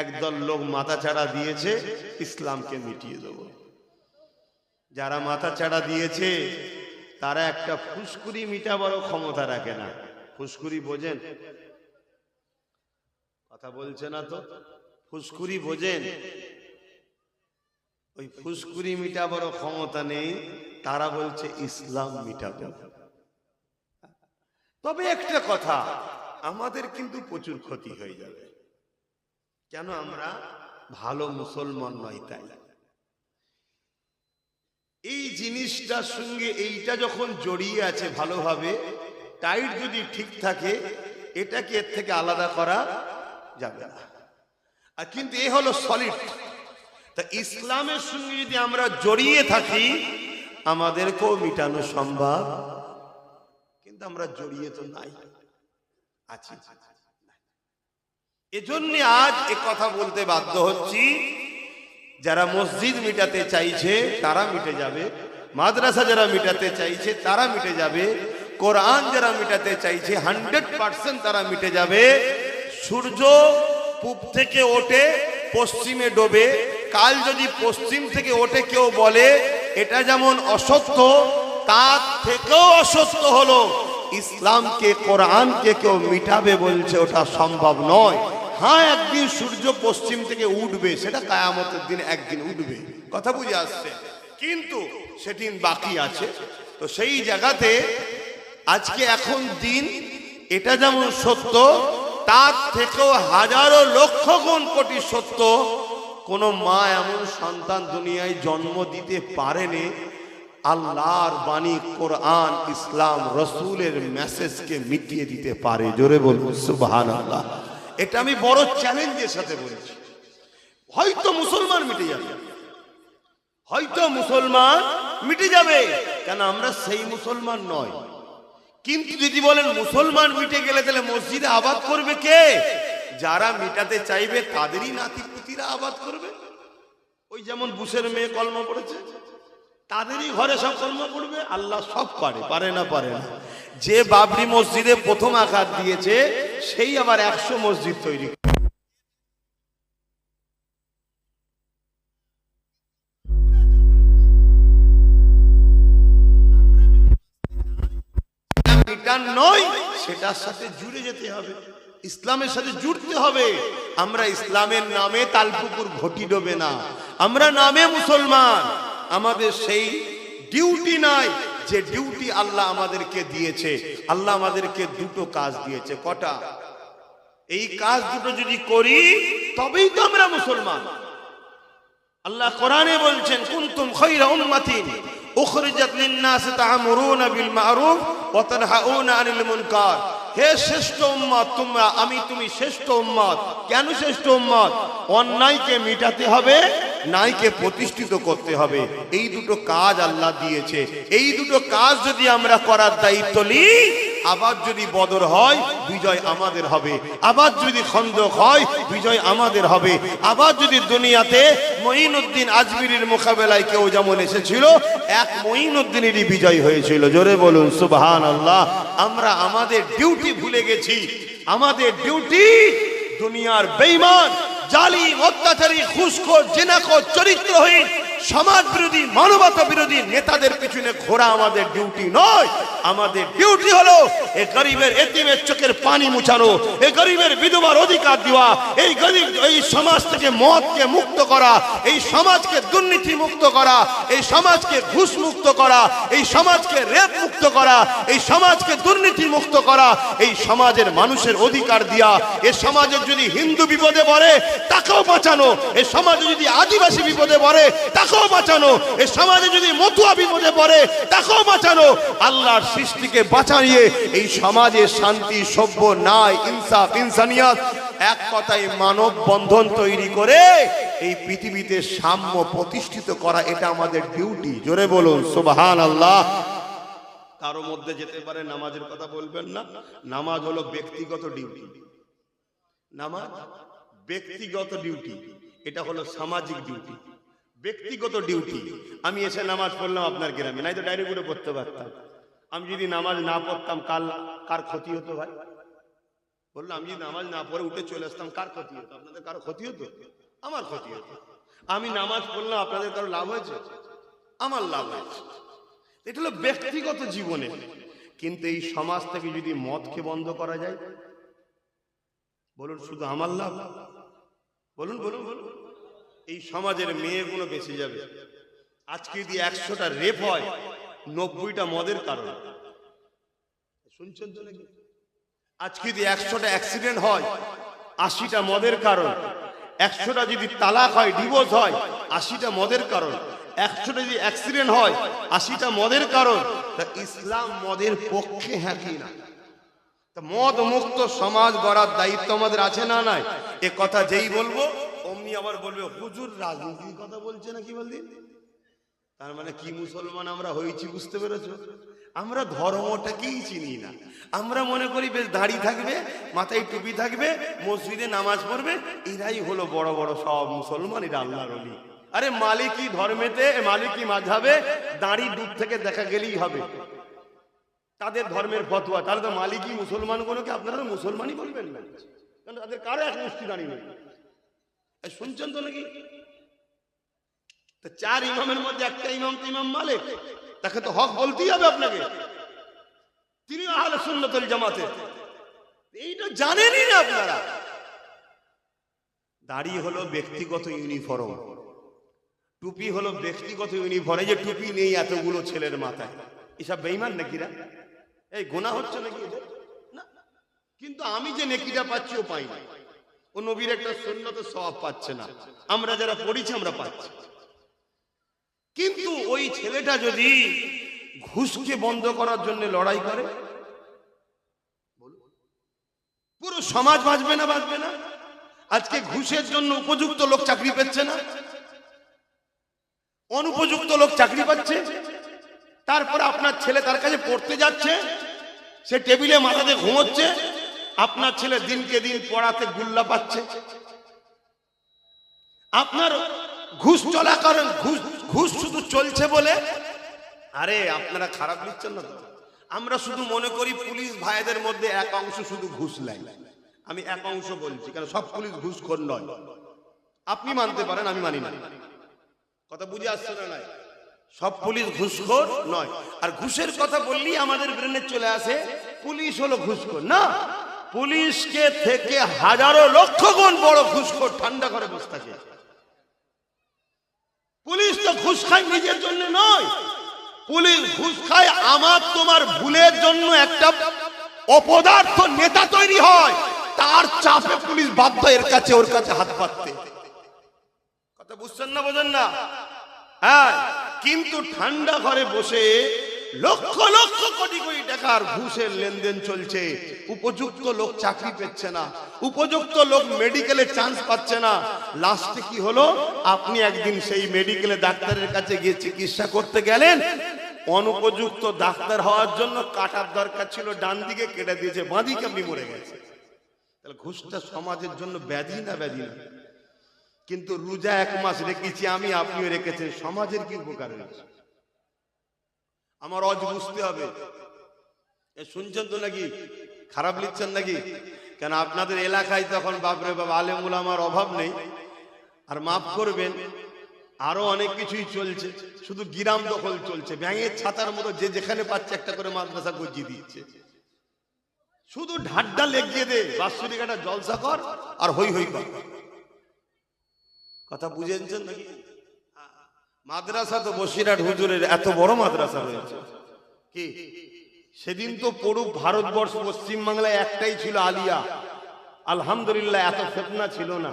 একদল লোক মাথাচাড়া দিয়েছে, ইসলামকে মিটিয়ে দেব। যারা মাথাচাড়া দিয়েছে তারা একটা ফুসকুড়ি মিটাবারও ক্ষমতা রাখে না। ফুসকুড়ি বোঝেন? কথা বলছে না তো। ফুসকুড়ি বোঝেন? ওই ফুসকুড়ি মিটাবারও ক্ষমতা নেই, তারা বলছে ইসলাম মিটাবো। তবে একটা কথা, আমাদের কিন্তু প্রচুর ক্ষতি হয়ে যাবে। কেন? আমরা ভালো মুসলমান নয় তাই। এই জিনিসটার সঙ্গে এইটা যখন জড়িয়ে আছে ভালোভাবে, টাইট যদি ঠিক থাকে, এটাকে এর থেকে আলাদা করা যাবে না। আর কিন্তু এ হলো সলিড। তা ইসলামের সঙ্গে যদি আমরা জড়িয়ে থাকি, আমাদেরকেও মিটানো সম্ভব, কিন্তু আমরা জড়িয়ে তো নাই, আছি। এজন্য আজ এ কথা বলতে বাধ্য হচ্ছি, যারা মসজিদ মিটাতে চাইছে তারা মিটে যাবে, মাদ্রাসা যারা মিটাতে চাইছে তারা মিটে যাবে, কোরআন যারা মিটাতে চাইছে 100% তারা মিটে যাবে। সূর্য পূব থেকে ওঠে পশ্চিমে ডোবে, কাল যদি পশ্চিম থেকে ওঠে কেউ বলে এটা যেমন অসত্য, তার থেকেও অসত্য হলো ইসলামকে, কোরআনকে কেউ মিটাবে বলছে, ওটা সম্ভব নয়। হ্যাঁ, একদিন সূর্য পশ্চিম থেকে উঠবে, সেটা কিয়ামতের দিন একদিন উঠবে, কথা বুঝে আসছে, কিন্তু সেদিন বাকি আছে। তো সেই জায়গাতে আজকে এখন দিন এটা যেমন সত্য, তার থেকেও হাজারো লক্ষ গুণ কোটি সত্য। কোন মা এমন সন্তান দুনিয়ায় জন্ম দিতে পারেনি আল্লাহর বাণী কোরআন ইসলাম রসুলের মেসেজকে মিটিয়ে দিতে পারে। জোরে বলুন সুবহানাল্লাহ। এটা আমি বড় চ্যালেঞ্জের সাথে বলছি। হয়তো মুসলমান মিটে যাবে, হয়তো মুসলমান মিটে যাবে, কেন আমরা সেই মুসলমান নয়। কিন্তু যদি বলেন মুসলমান মিটে গেলে তাহলে মসজিদে আবাদ করবে কে? যারা মিটাতে চাইবে তাদেরই নাতিপুতিরা আবাদ করবে। ওই যেমন বুশের মেয়ে কলমা পড়েছে, তাদেরই ঘরে সব কলমা পড়বে। আল্লাহ সব পারে, পারে না? পারে না। যে বাবরি মসজিদে প্রথম আঘাত দিয়েছে সেই আবার 100 মসজিদ তৈরি। এটা নয়, সেটার সাথে জুড়ে যেতে হবে, ইসলামের সাথে জুড়তে হবে। আমরা ইসলামের নামে তালপুকুর ঘটি ডোবে না, আমরা নামে মুসলমান। আমাদের সেই ডিউটি নাই যে ডিউটি আল্লাহ আমাদেরকে দিয়েছে। আল্লাহ আমাদেরকে দুটো কাজ দিয়েছে। কটা? এই কাজ দুটো যদি করি তবেই তো আমরা মুসলমান। আল্লাহ কোরআনে বলছেন, কুনতুম খায়রা উম্মাতিন উখরিজাত লিন-নাস তা'মুরুনা বিল মা'রুফ ওয়া তানহাউনা আনিল মুনকার। হে শ্রেষ্ঠ উম্মত, তোমরা, আমি, তুমি শ্রেষ্ঠ উম্মত। কেন শ্রেষ্ঠ উম্মত? অন্যায়কে মিটাতে হবে, ন্যায়কে প্রতিষ্ঠিত করতে হবে। এই দুটো কাজ আল্লাহ দিয়েছে। এই দুটো কাজ যদি আমরা করার দায়িত্ব নিই, আবার যদি বদর হয় বিজয় আমাদের হবে, আবার যদি খন্দক হয় বিজয় আমাদের হবে, আবার যদি দুনিয়াতে মঈনুদ্দিন আজমিরির মোকাবেলায় কেউ যেমন এসেছিল, এক মঈনুদ্দিনেরই বিজয় হয়েছিল। জোরে বলুন সুবহানাল্লাহ। আমরা আমাদের ডিউটি ভুলে গেছি। আমাদের ডিউটি দুনিয়ার বেঈমান, জালিম, অত্যাচারী, ঘুষখোর, জিনাখোর, চরিত্রহীন, সমাজ বিরোধী, মানবতা বিরোধী নেতাদের পিছনে ঘোরা আমাদের ডিউটি নয়। আমাদের ডিউটি হলো এই গরিবের এতিমের চোখের পানি মুছানো, এই গরিবের বিধবার অধিকার দেওয়া, এই গরিব, এই সমাজ থেকে মদকে মুক্ত করা, এই সমাজকে দুর্নীতি মুক্ত করা, এই সমাজকে ঘুষ মুক্ত করা, এই সমাজকে রেপ মুক্ত করা, এই সমাজকে দুর্নীতি মুক্ত করা, এই সমাজের মানুষের অধিকার দেওয়া। এই সমাজের যদি হিন্দু বিপদে পড়ে তাকেও বাঁচানো, এই সমাজে যদি আদিবাসী বিপদে পড়ে তাকেও বাঁচানো, এই সমাজে যদি মতুয়া বিপদে পড়ে তাকেও বাঁচানো। আল্লাহর সৃষ্টিকে বাঁচাইয়ে এই সমাজে শান্তি, সভ্য, ন্যায়, ইনসাফ, ইনসানিয়ত, এক কথায় মানব বন্ধন তৈরি করে এই পৃথিবীতে সাম্য প্রতিষ্ঠিত করা, এটা আমাদের ডিউটি। জোরে বলুন সুবহানাল্লাহ। তারও মধ্যে যেতে পারে, নামাজের কথা বলবেন না। নামাজ হলো ব্যক্তিগত ডিউটি, নামাজ ব্যক্তিগত ডিউটি, এটা হলো সামাজিক ডিউটি। ব্যক্তিগত ডিউটি, আমি এসে নামাজ পড়লাম আপনার গ্রামে, নাই তো ডাইরেক্ট করে পড়তে পারতাম। আমি যদি নামাজ না পড়তাম কার ক্ষতি হতো ভাই? বললাম আমি যদি নামাজ না পড়ে উঠে চলে আসতাম, কার ক্ষতি হতো? আপনাদের কারো ক্ষতি হতো? আমার ক্ষতি হতো। আমি নামাজ পড়লাম, আপনাদের কারো লাভ হয়েছে? আমার লাভ হয়েছে। এটা হলো ব্যক্তিগত জীবনে। কিন্তু এই সমাজ থেকে যদি মদকে বন্ধ করা যায়, বলুন শুধু আমার লাভ? বলুন বলুন বলুন। এই সমাজের মেয়েগুলো বেঁচে যাবে। আজকে যদি 100টা রেপ হয়, 90টা মদের কারণ। শুনছেন তো নাকি? আজকে যদি 100টা অ্যাক্সিডেন্ট হয়, 80টা মদের কারণ। 100টা যদি তালাক হয়, ডিভোর্স হয়, 80টা মদের কারণ। 100টা যদি অ্যাক্সিডেন্ট হয়, 80টা মদের কারণ। তা ইসলাম মদের পক্ষে হ্যাঁ কি না? মদ মুক্ত সমাজ গড়ার দায়িত্ব আমাদের আছে না নাই? এ কথা যেই বলবো অমনি আবার বলবে হুজুর রাজনীতির কথা বলছে না কি বলদিন। তার মানে কি মুসলমান আমরা হয়েছি, বুঝতে পেরেছো? আমরা ধর্মটাকেই চিনি না। আমরা মনে করি বেশ দাড়ি থাকবে, মাথায় টুপি থাকবে, মসজিদে নামাজ পড়বে, এরাই হলো বড় বড় সব মুসলমান, এরা আল্লাহর ওলি। আরে মালিকি ধর্মেতে, মালিকি মাযহাবে দাড়ি দূর থেকে দেখা গেলেই হবে, তাদের ধর্মের ফতোয়া। তাহলে তো মালিকি মুসলমানগুলোকে আপনারা মুসলমানই বলবেন না, কারণ তাদের কারো এক মুষ্টি দাঁড়িয়ে নেই। শুনছেন তো নাকি? 4 ইমামের মধ্যে একটা ইমাম তো ইমাম মালিক, তাকে তো হক বলতেই হবে আপনাকে। তিনি আহলে সুন্নাত ওয়াল জামাতে, এইটা জানেনই না আপনারা। দাড়ি হলো ব্যক্তিগত ইউনিফর্ম, টুপি হলো ব্যক্তিগত ইউনিফর্ম। এই যে টুপি নেই এতগুলো ছেলের মাথায়, এসব বেঈমান নাকিরা? এই গুনাহ হচ্ছে নাকি এদের? না। কিন্তু আমি যে নেকিটা পাচ্ছি ও পাই না, ও নবীর একটা সুন্নতের সওয়াব পাচ্ছে না। আমরা যারা পড়িছি আমরা পাচ্ছি। কিন্তু ওই ছেলেটা যদি ঘুষকে বন্ধ করার জন্য লড়াই করে, পুরো সমাজ বাঁচবে না? বাঁচবে না? আজকে ঘুষের জন্য উপযুক্ত লোক চাকরি পাচ্ছে না, অনুপযুক্ত লোক চাকরি পাচ্ছে। তারপরে আপনার ছেলে তার কাছে পড়তে যাচ্ছে, সে টেবিলে মাথাতে ঘুমোচ্ছে, আপনার ছেলে দিনকে দিন পড়াতে গুল্লা পাচ্ছে। আপনার ঘুষ চলা কারণ ঘুষ শুধু চলছে বলে, আরে আপনারা খারাপ নিচ্ছেন না তো? আমরা শুধু মনে করি পুলিশ ভাইদের মধ্যে এক অংশ শুধু ঘুষ নেয়। আমি এক অংশ বলছি, কারণ সব পুলিশ ঘুষখোর নয়। আপনি মানতে পারেন, আমি মানি না। কথা বুঝে আসছে না? নাই, সব পুলিশ ঘুষখোর নয়। আর ঘুষের কথা বললেই আমাদের ব্রেনে চলে আসে পুলিশ হলো ঘুষখোর। না, পুলিশকে থেকে হাজারো লক্ষ গুণ বড় ঘুষখোর ঠান্ডা করে বসে থাকে। পুলিশ তো ঘুষ খায় নিজের জন্য নয়, পুলিশ ঘুষ খায় আমার তোমার ভুলের জন্য। একটা অপদার্থ নেতা তৈরি হয়, তার চাপে পুলিশ বাধ্য এর কাছে ওর কাছে হাত পাততে। কথা বুঝছেন না? বোঝেন না? হ্যাঁ, কিন্তু ঠান্ডা ঘরে বসে লক্ষ লক্ষ কোটি কোটি টাকার ঘুষের লেনদেন চলছে। উপযুক্ত লোক চাকরি পাচ্ছে না, উপযুক্ত লোক মেডিকেলে চান্স পাচ্ছে না। লাস্টে কি হলো? আপনি একদিন সেই মেডিকেলে ডাক্তারের কাছে গিয়ে চিকিৎসা করতে গেলেন, অনুপযুক্ত ডাক্তার হওয়ার জন্য কাটার দরকার ছিল, ডান দিকে কেটে দিয়েছে, বাঁ দিকে আপনি মরে গেছে। তাহলে ঘুষটা সমাজের জন্য ব্যাধি না ব্যাধি না? কিন্তু রোজা 1 মাস রেখেছি আমি, আপনিও রেখেছেন, সমাজের কি উপকার হয়েছে? আমার অজ বুঝতে হবে। শুনছেন তো নাকি? খারাপ লিখছেন নাকি? কেন আপনাদের এলাকায় তখন বাপরে বাবা আলেম উলামার অভাব নেই। আর মাফ করবেন, আরো অনেক কিছুই চলছে, শুধু গ্রাম দখল চলছে। ব্যাঙের ছাতার মতো যে যেখানে পাচ্ছে একটা করে মাদ্রাসা গজিয়ে দিচ্ছে। শুধু ঢাড্ডা লেগিয়ে দে, বাৎসরিক একটা জলসা কর আর হই হই কর। কথা বুঝেছেন নাকি? মাদ্রাসা তো বসিরহাট হুজুরের এত বড় মাদ্রাসা রয়েছে কি? সেদিন তো পুরো ভারতবর্ষ পশ্চিমবাংলায় একটাই ছিল, আলিয়া। আলহামদুলিল্লাহ, এত ফিতনা ছিল না।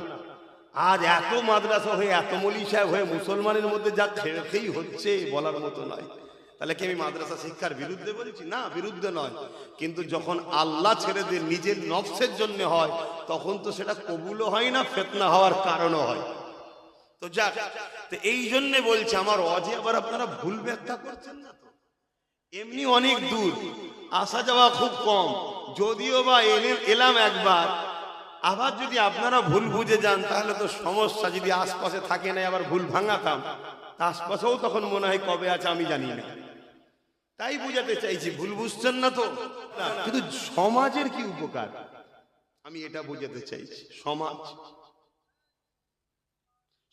আজ এত মাদ্রাসা হয়ে, এত মৌলভী সাহেব হয়ে মুসলমানের মধ্যে যা খেয়ে হচ্ছে বলার মতো নয়। তাহলে কি আমি মাদ্রাসা শিক্ষার বিরুদ্ধে বলছি? না, বিরুদ্ধে নয়। কিন্তু যখন আল্লাহ ছেড়ে দিয়ে নিজের নফসের জন্য হয়, তখন তো সেটা কবুলও হয় না, ফিতনা হওয়ার কারণও হয়। তো যাক, তো এই জন্য বলছি, আমার অজে আবার আপনারা ভুল ব্যাখ্যা করছেন না তো? এমনি অনেক দূর, আসা যাওয়া খুব কম, যদিও বা এলাম একবার, আবার যদি আপনারা ভুল বুঝে যান তাহলে তো সমস্যা। যদি আশপাশে থাকে না আবার ভুল ভাঙাতাম, আশপাশেও তখন মনে হয় কবে আছে আমি জানি না। তাই বুঝাতে চাইছি, ভুল বুঝছেন না তো। কিন্তু সমাজের কি উপকার আমি এটা বুঝাতে চাইছি।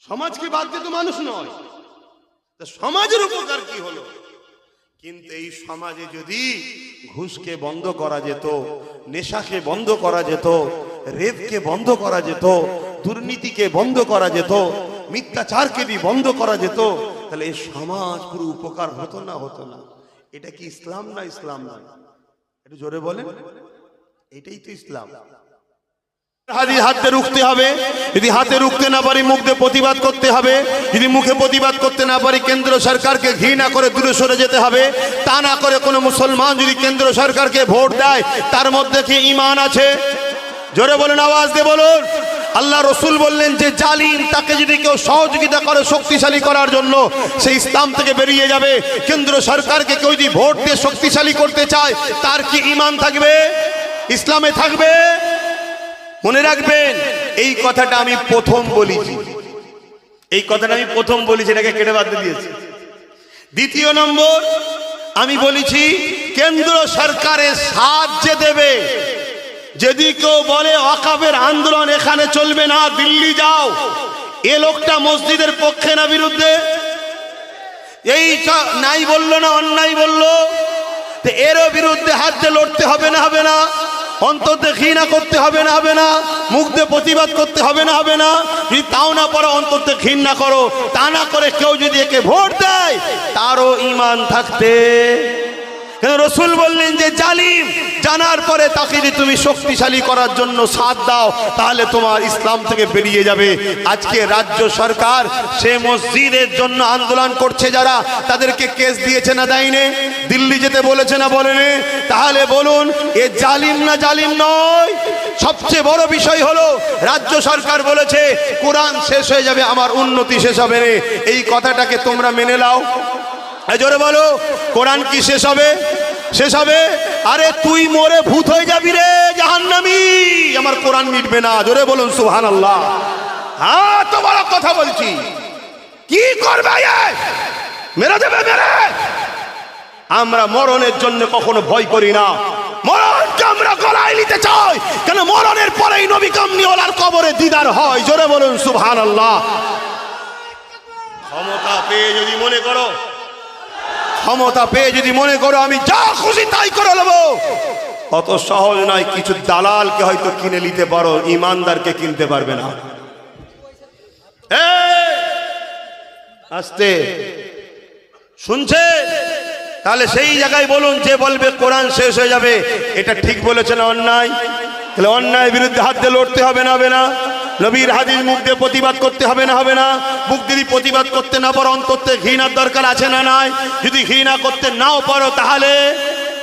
সমাজকে বাদ দিয়ে তো মানুষ নয়, সমাজের উপকার কি হলো। কিন্তু এই সমাজে যদি ঘুষকে বন্ধ করা যেত, নেশাকে বন্ধ করা যেত, রেপকে বন্ধ করা যেত, দুর্নীতিকে বন্ধ করা যেত, মিথ্যাচারকে যদি বন্ধ করা যেত, তাহলে এই সমাজ পুরো উপকার হতো না? হতো না। এটা কি ইসলাম না? ইসলাম নয়। একটু জোরে বলেন, এটাই তো ইসলাম। হাতে রুখতে হবে, যদি হাতে রুখতে না পারি মুখ দিয়ে প্রতিবাদ করতে হবে, যদি মুখে প্রতিবাদ করতে না পারি কেন্দ্র সরকারকে ঘৃণা করে দূরে সরে যেতে হবে। তা না করে কোনো মুসলমান যদি কেন্দ্র সরকারকে ভোট দেয় তার মধ্যে কি ঈমান আছে? জোরে বলেন, আওয়াজ দিয়ে বলুন। আল্লাহ রসুল বললেন যে জালিম তাকে যদি কেউ সহযোগিতা করে শক্তিশালী করার জন্য, সে ইসলাম থেকে বেরিয়ে যাবে। কেন্দ্র সরকারকে কেউ যদি ভোট দিয়ে শক্তিশালী করতে চায় তার কি ঈমান থাকবে? ইসলামে থাকবে? মনে রাখবেন, এই কথাটা আমি প্রথম বলেছি, এটাকে কেটে বাদ দিয়েছি। দ্বিতীয় নম্বর, আমি বলেছি কেন্দ্র সরকারের সাহায্য দেবে। যদি কেউ বলে ওয়াকফের আন্দোলন এখানে চলবে না, দিল্লি যাও, এ লোকটা মসজিদের পক্ষে না বিরুদ্ধে? এই নাই বললো না, অন্যায় বললো, তো এরও বিরুদ্ধে হাত দিয়ে লড়তে হবে না? হবে না? অন্তত ঘৃণা করতে হবে না? হবে না? মুখ দিয়ে প্রতিবাদ করতে হবে না? হবে না? যদি তাও না পারো অন্তত ঘৃণা করো। তা না করে কেউ যদি একে ভোট দেয় তারও ঈমান থাকতে। রসুল বললেন যে জালিম জানার পরে তাকে যদি তুমি শক্তিশালী করার জন্য সাথ দাও তাহলে তোমার ইসলাম থেকে বেরিয়ে যাবে। আজকে রাজ্য সরকার সে মসজিদের জন্য আন্দোলন করছে যারা, তাদেরকে কেস দিয়েছে না দেয়নি? দিল্লি যেতে বলেছে না বলেনি? তাহলে বলুন এ জালিম না জালিম নয়? সবচেয়ে বড় বিষয় হলো রাজ্য সরকার বলেছে কোরআন শেষ হয়ে যাবে, আমার উন্নতি শেষ হবে না। এই কথাটাকে তোমরা মেনে নাও। জোরে বলো, কোরআন কি শেষ হবে? শেষ হবে? আরে তুই মরে ভূত হয়ে যাবি রে জাহান্নামী, আমার কোরআন মিটবে না। জোরে বলুন সুবহানাল্লাহ। হ্যাঁ, তো বড় কথা বলছি। কি করবে? মেরে দেবে, মেরে। আমরা মরণের জন্য কখনো ভয় করি না, মরণকে আমরা গলায় নিতে চাই। কেন? মরণের পরেই নবী কামলিওয়ালার কবরে দিদার হয়। জোরে বলুন সুবহানাল্লাহ। ক্ষমতা পেয়ে যদি মনে করো আমি যা খুশি তাই করে নেবো, অত সহজ নয়। কিছু দালালকে হয়তো কিনে নিতে পারো, ইমানদারকে কিনতে পারবে না। আস্তে শুনছে? তাহলে সেই জায়গায় বলুন, যে বলবে কোরআন শেষ হয়ে যাবে এটা ঠিক বলেছে না অন্যায়? তাহলে অন্যায়ের বিরুদ্ধে হাত দিয়ে লড়তে হবে না? হবে না? নবীর হাদিস মুখ দিয়ে প্রতিবাদ করতে হবে না? হবে না? মুখ দিয়ে প্রতিবাদ করতে না পারো অন্তত ঘৃণার দরকার আছে না নাই? যদি ঘৃণা করতে নাও পারো তাহলে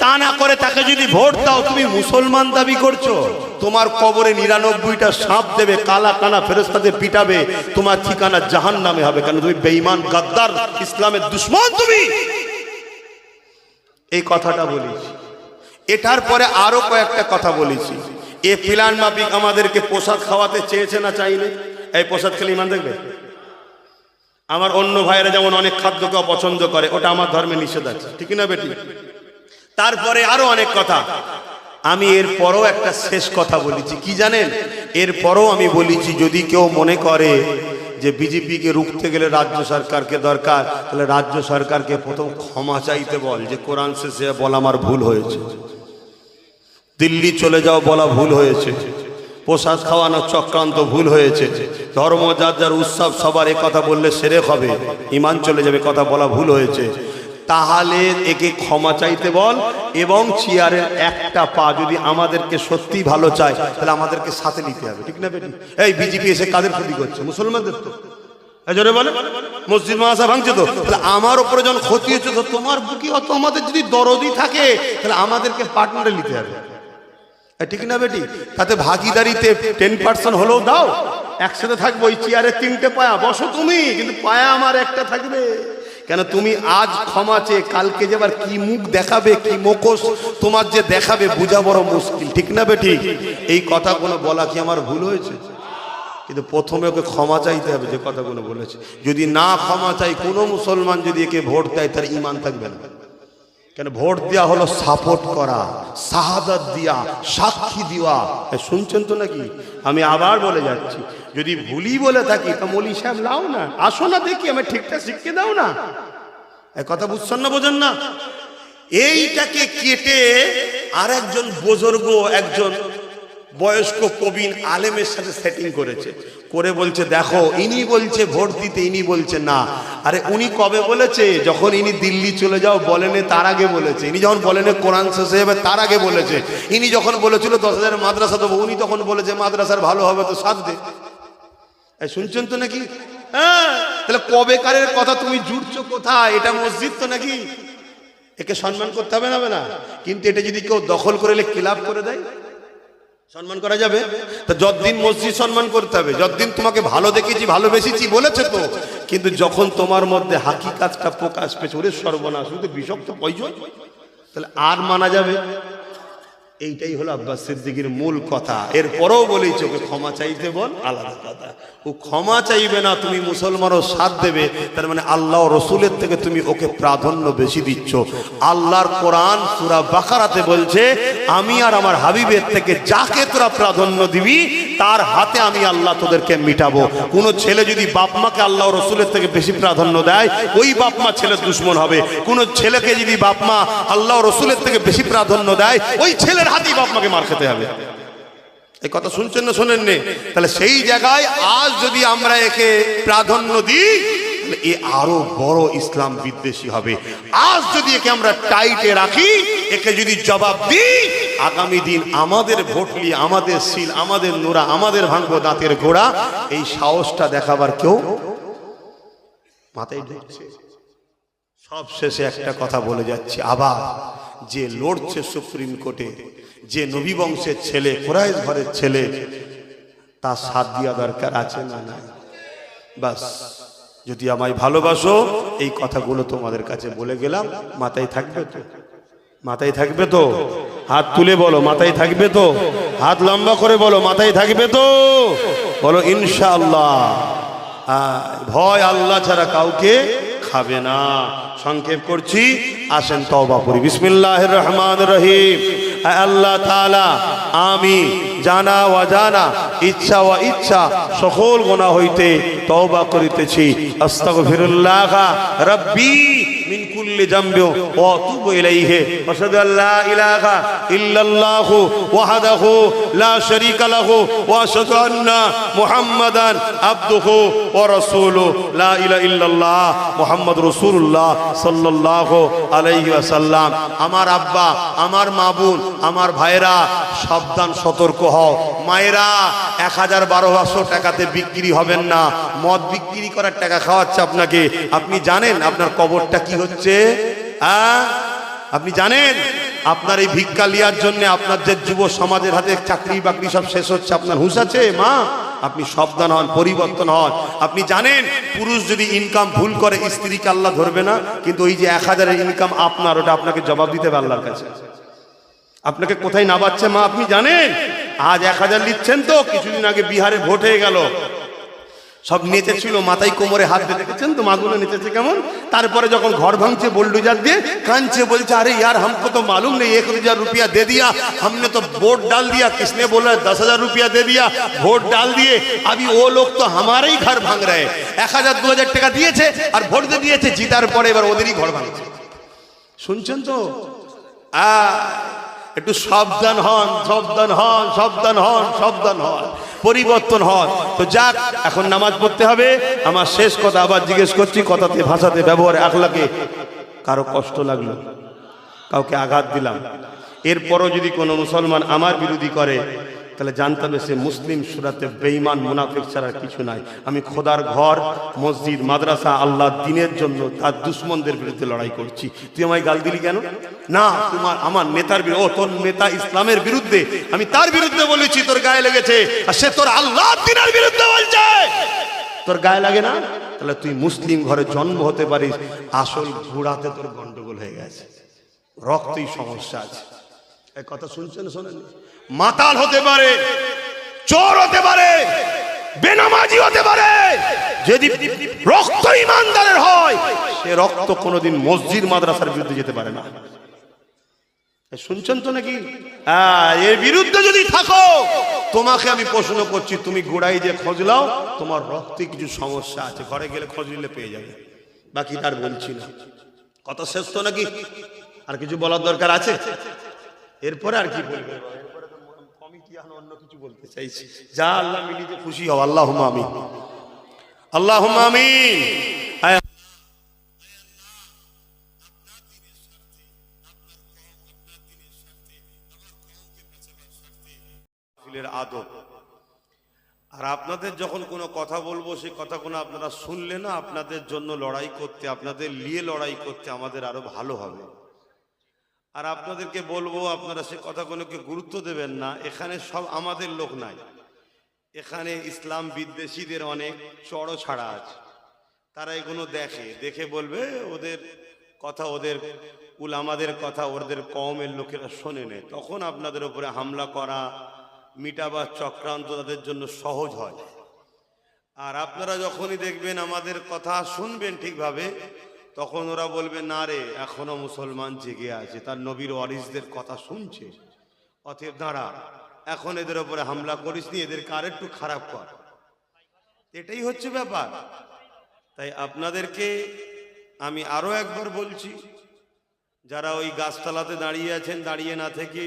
তা না করে তাকে যদি ভোট দাও, তুমি মুসলমান দাবি করছো, তোমার কবরে 99টা সাপ দেবে, কালা কানা ফেরেশতাদের পিটাবে, তোমার ঠিকানা জাহান্নামে হবে। কেন? তুমি বেঈমান, গাদ্দার, ইসলামের দুশমন তুমি। এই কথাটা বলেছি। এটার পরে আরো কয়েকটা কথা বলেছি। এ প্ল্যান মাফিক আমাদেরকে প্রসাদ খাওয়াতে চেয়েছে না চাইলে? এই প্রসাদ খেলে ইমান দেখবে? আমার অন্য ভাইয়েরা যেমন অনেক খাদ্যকে অপছন্দ করে, ওটা আমার ধর্মে নিষেধ আছে, ঠিক না বেটি? তারপরে আরো অনেক কথা। আমি এরপরও একটা শেষ কথা বলেছি, কি জানেন? এরপরও আমি বলেছি যদি কেউ মনে করে যে বিজেপিকে রুখতে গেলে রাজ্য সরকারকে দরকার, তাহলে রাজ্য সরকারকে প্রথম ক্ষমা চাইতে বল যে কোরআন শেষে বলা আমার ভুল হয়েছে, দিল্লি চলে যাও বলা ভুল হয়েছে, প্রসাদ খাওয়ানোর চক্রান্ত ভুল হয়েছে, ধর্ম যার যার উৎসব সবার কথা বললে শিরক হবে, ঈমান চলে যাবে, কথা বলা ভুল হয়েছে। তাহলে একে ক্ষমা চাইতে বল, এবং চেয়ারের একটা পা যদি আমাদেরকে সত্যি ভালো চায় তাহলে আমাদেরকে সাথে নিতে হবে, ঠিক না বেটি? এই বিজেপি এসে কাদের ক্ষতি করছে? মুসলমানদের তো। জোরে বলে, মসজিদ মাদ্রাসা ভাঙছে তো, তাহলে আমার উপরে যখন ক্ষতি হচ্ছে তো তোমার বুকে অত আমাদের যদি দরদি থাকে তাহলে আমাদেরকে পার্টনারে নিতে হবে, ঠিক না বেটি? তাতে ভাগিদারিতে 10% হলেও দাও, একসাথে থাকবো। ওই চেয়ারে 3টে পায়া, বসো তুমি, কিন্তু পায়া আমার একটা থাকবে। কেন তুমি আজ ক্ষমা চেয়ে কালকে যে আবার কি মুখ দেখাবে, কি মুখোশ তোমার যে দেখাবে বোঝা বড় মুশকিল, ঠিক না বেটি? এই কথাগুলো বলা কি আমার ভুল হয়েছে? কিন্তু প্রথমে ওকে ক্ষমা চাইতে হবে যে কথাগুলো বলেছে। যদি না ক্ষমা চাই, কোনো মুসলমান যদি একে ভোট দেয় তার ঈমান থাকবে না। কেন ভোট দেওয়া হলো সাপোর্ট করা, শাহাদাত দিয়া, সাক্ষী দেওয়া। শুনছেন তো নাকি? আমি আবার বলে যাচ্ছি, যদি ভুলই বলে থাকি তা মৌলী সাহেব লাও না, আসো না দেখি, আমি ঠিকঠাক শিখিয়ে দাও না। এই কথা বুঝছেন না, বোঝেন না? এইটাকে কেটে আর একজন বুজুর্গ, একজন বয়স্ক প্রবীণ আলেমের সাথে সেটিং করেছে, করে বলছে দেখো ইনি বলছে ভোট দিতে, ইনি বলছে না। আরে উনি কবে বলেছে? যখন ইনি দিল্লি চলে যাও বলেনে তার আগে বলেছে। ইনি যখন বলেনে কোরআন শেষে যাবে তার আগে বলেছে। ইনি যখন বলেছিল 10,000 মাদ্রাসা দেবো, উনি তখন বলেছে মাদ্রাসার ভালো হবে তো সাথ দে। শুনছেন তো নাকি? হ্যাঁ, তাহলে কবেকারের কথা তুমি জুড়ছো কোথায়? এটা মসজিদ তো নাকি? একে সম্মান করতে হবে না? কিন্তু এটা যদি কেউ দখল করে ক্লাব করে দেয়, সম্মান করা যাবে? তা যতদিন মসজিদ সম্মান করতে হবে, যতদিন তোমাকে ভালো দেখেছি ভালোবেসেছি বলেছে তো, কিন্তু যখন তোমার মধ্যে হাকিকাতটা প্রকাশ পেয়েছে, ওরে সর্বনাশ, শুধু বিষাক্ত পয়জন, তাহলে আর মানা যাবে? এইটাই হলো আব্বাস সিদ্দিকীর মূল কথা। এরপরেও বলেছি ওকে ক্ষমা চাইতে বল, আলাদা কথা। ও ক্ষমা চাইবে না, তুমি মুসলমানও সাথ দেবে, তার মানে আল্লাহ রসুলের থেকে তুমি ওকে প্রাধান্য বেশি দিচ্ছ। আল্লাহর কোরআন সূরা বাকারাতে বলছে, আমি আর আমার হাবিবের থেকে যাকে তোরা প্রাধান্য দিবি তার হাতে আমি আল্লাহ তোদেরকে মিটাবো। কোনো ছেলে যদি বাপ মাকে আল্লাহ রসুলের থেকে বেশি প্রাধান্য দেয়, ওই বাপ মা ছেলের দুশ্মন হবে। কোনো ছেলেকে যদি বাপ মা আল্লাহ রসুলের থেকে বেশি প্রাধান্য দেয়, ওই ছেলের হাতেই বাপ মাকে মার খেতে হবে। এই কথা শুনছেন না শোনেননি? তাহলে সেই জায়গায় আজ যদি আমরা একে প্রাধান্য দিই, তাহলে এ আরো বড় ইসলাম বিদ্বেষী হবে। আজ যদি একে আমরা টাইটে রাখি, একে যদি জবাব দিই, আগামী দিন আমাদের ভোট নিয়ে, আমাদের সিল, আমাদের নোরা, আমাদের ভাঙবো দাঁতের ঘোড়া, এই সাহসটা দেখাবার কেউ মাথায় ঢুকছে। সব শেষে একটা কথা বলে যাচ্ছি, আবার যে লড়ছে সুপ্রিম কোর্টে, যে নবী বংশের ছেলে, কুরাইশ ঘরের ছেলে, তার সাথ দেওয়া দরকার আছে না? না। বাস, যদি আমায় ভালোবাসো, এই কথাগুলো তোমাদের কাছে বলে গেলাম, মাথায় থাকবে তো? মাথায় থাকবে তো? হাত তুলে বলো মাথায় থাকবে তো? হাত লম্বা করে বলো মাথায় থাকবে তো? বলো ইনশাআল্লাহ। ভয় আল্লাহ ছাড়া কাউকে খাবে না। সংক্ষেপ করছি, আসেন তওবা করি। বিসমিল্লাহির রহমানির রহিম। আল্লাহ তাআলা, আমি জানা অজানা, ইচ্ছা ও ইচ্ছা সকল গুনাহ হইতে তওবা করিতেছি। আস্তাগফিরুল্লাহ রাব্বি মিন কুল্লি যামবি ওয়া আতুবু ইলাইহি ওয়া আশহাদু আল্লা ইলাহা ইল্লাল্লাহু ওয়াহদাহু লা শারীকা লাহু ওয়া আশহাদু আন্না মুহাম্মাদান আবদুহু ওয়া রাসূলুহু লা ইলাহা ইল্লাল্লাহ মুহাম্মাদুর রাসূলুল্লাহ সাল্লাল্লাহু আলাইহি ওয়াসাল্লাম। আমার আব্বা, আমার মা বোন, আমার ভাইরা, সাবধান, সতর্ক হও। মায়েরা 1000-1200 টাকাতে বিক্রি হবেন না। মদ বিক্রি করার টাকা খাওয়াচ্ছে আপনাকে। আপনি জানেন আপনার কবরটা কি হচ্ছে? আপনি জানেন আপনার এই ভিক্ষা লিয়ার জন্য আপনার যে যুব সমাজের হাতে চাকরি বাকরি সব শেষ হচ্ছে, আপনার হুঁশ আছে? মা, আপনি সাবধান হন, পরিবর্তন হন। আপনি জানেন পুরুষ যদি ইনকাম ভুল করে স্ত্রীকে আল্লাহ ধরবে না, কিন্তু ওই যে 1000-এর ইনকাম আপনার, ওটা আপনাকে জবাব দিতে হবে আল্লাহর কাছে। আপনাকে কোথায় নামাচ্ছে মা আপনি জানেন? আজ 1000 নিচ্ছেন তো, কিছুদিন আগে বিহারে ভোট হয়ে গেল, সব নেচেছিল, মাথায় কোমরে হাত দিয়ে, দেখেছেন তো মাগুলো নেচেছে কেমন। তারপরে যখন ঘর ভাঙছে বুলডোজার দিয়ে, কাঁদছে, বলছে আরে यार हमको तो मालूम नहीं, 1000 रुपया दे दिया हमने, तो वोट डाल दिया, किसने बोला 10,000 रुपया दे दिया, वोट डाल दिए, अभी वो लोग तो हमारे ही घर भांग रहे हैं। 1000-2000 টাকা দিয়েছে আর ভোট দিয়ে দিয়েছে, জিতার পরে এবার ওদেরই ঘর ভাঙছে। শুনছেন তো? একটু সাবধান হন, সাবধান হন, সাবধান হন, সাবধান হন, পরিবর্তন হন। তো যাক, এখন নামাজ পড়তে হবে। আমার শেষ কথা আবার জিজ্ঞেস করছি, কথাতে, ভাষাতে, ব্যবহারে, আখলাকে কারো কষ্ট লাগলো, কাউকে আঘাত দিলাম, এরপরও যদি কোনো মুসলমান আমার বিরোধী করে, তাহলে জানতে হবে সে মুসলিম সুরাতে বেঈমান মুনাফিক ছাড়া কিছু নাই। আমি খোদার ঘর, মসজিদ, মাদ্রাসা, আল্লাহ দিনের জন্য তার দুশ্মনদের বিরুদ্ধে লড়াই করছি। তুই আমায় গাল দিলি কেন? না, আমার নেতার বিরুদ্ধে, ও তোর নেতা ইসলামের বিরুদ্ধে, আমি তার বিরুদ্ধে বলেছি, তোর গায়ে লেগেছে। আর সে তোর আল্লাহ দিনের বিরুদ্ধে বলছে, তোর গায়ে লাগে না? তাহলে তুই মুসলিম ঘরে জন্ম হতে পারিস, আসল ঘোড়াতে তোর গন্ডগোল হয়ে গেছে, রক্তই সমস্যা আছে। এই কথা শুনছেন শোনেন? মাতাল হতে পারে, চোর হতে পারে, বেনামাজি হতে পারে, যদি রক্ত ইমানদারের হয় সে রক্ত কোনোদিন মসজিদ মাদ্রাসার বিরুদ্ধে যেতে পারে না। শুনছেন তো নাকি? এর বিরুদ্ধে যদি থাকো, তোমাকে আমি প্রশ্ন করছি, তুমি গোড়ায় যে খোঁজ লাও, তোমার রক্তে কিছু সমস্যা আছে, ঘরে গেলে খোঁজ নিলে পেয়ে যাবে। বাকি তার বলছি না। কথা শেষ তো নাকি? আর কিছু বলার দরকার আছে? এরপরে আর কি বলবে? কমিটি অন্য কিছু বলতে চাইছি। যা আল্লাহ মিলিতে খুশি হও। আল্লাহুম্মা আমিন, আল্লাহুম্মা আমিন। আদব। আর আপনাদের যখন কোনো কথা বলবো, সেই কথাগুলো আপনারা শুনলে না, আপনাদের জন্য লড়াই করতে, আপনাদের নিয়ে লড়াই করতে আমাদের আরো ভালো হবে। আর আপনাদেরকে বলবো, আপনারা সে কথাগুলোকে গুরুত্ব দেবেন না। এখানে সব আমাদের লোক নাই, এখানে ইসলাম বিদ্বেষীদের অনেক চড়ো ছাড়া আছে। তারা এগুলো দেখে বলবে ওদের কথা, ওদের উলামাদের কথা ওদের কওমের লোকেরা শোনে নেয়, তখন আপনাদের উপরে হামলা করা, মিটাবার চক্রান্ত তাদের জন্য সহজ হয়। আর আপনারা যখনই দেখবেন আমাদের কথা শুনবেন ঠিকভাবে, তখন ওরা বলবে না রে, এখনো মুসলমান জেগে আছে, তার নবীর ওয়ারিসদের কথা শুনছে, অতএব দাঁড়া, এখন এদের উপরে হামলা করিস নি, এদেরকে আর একটু খারাপ কর। এটাই হচ্ছে ব্যাপার। তাই আপনাদেরকে আমি আরো একবার বলছি, যারা ওই গাছতলাতে দাঁড়িয়ে আছেন, দাঁড়িয়ে না থেকে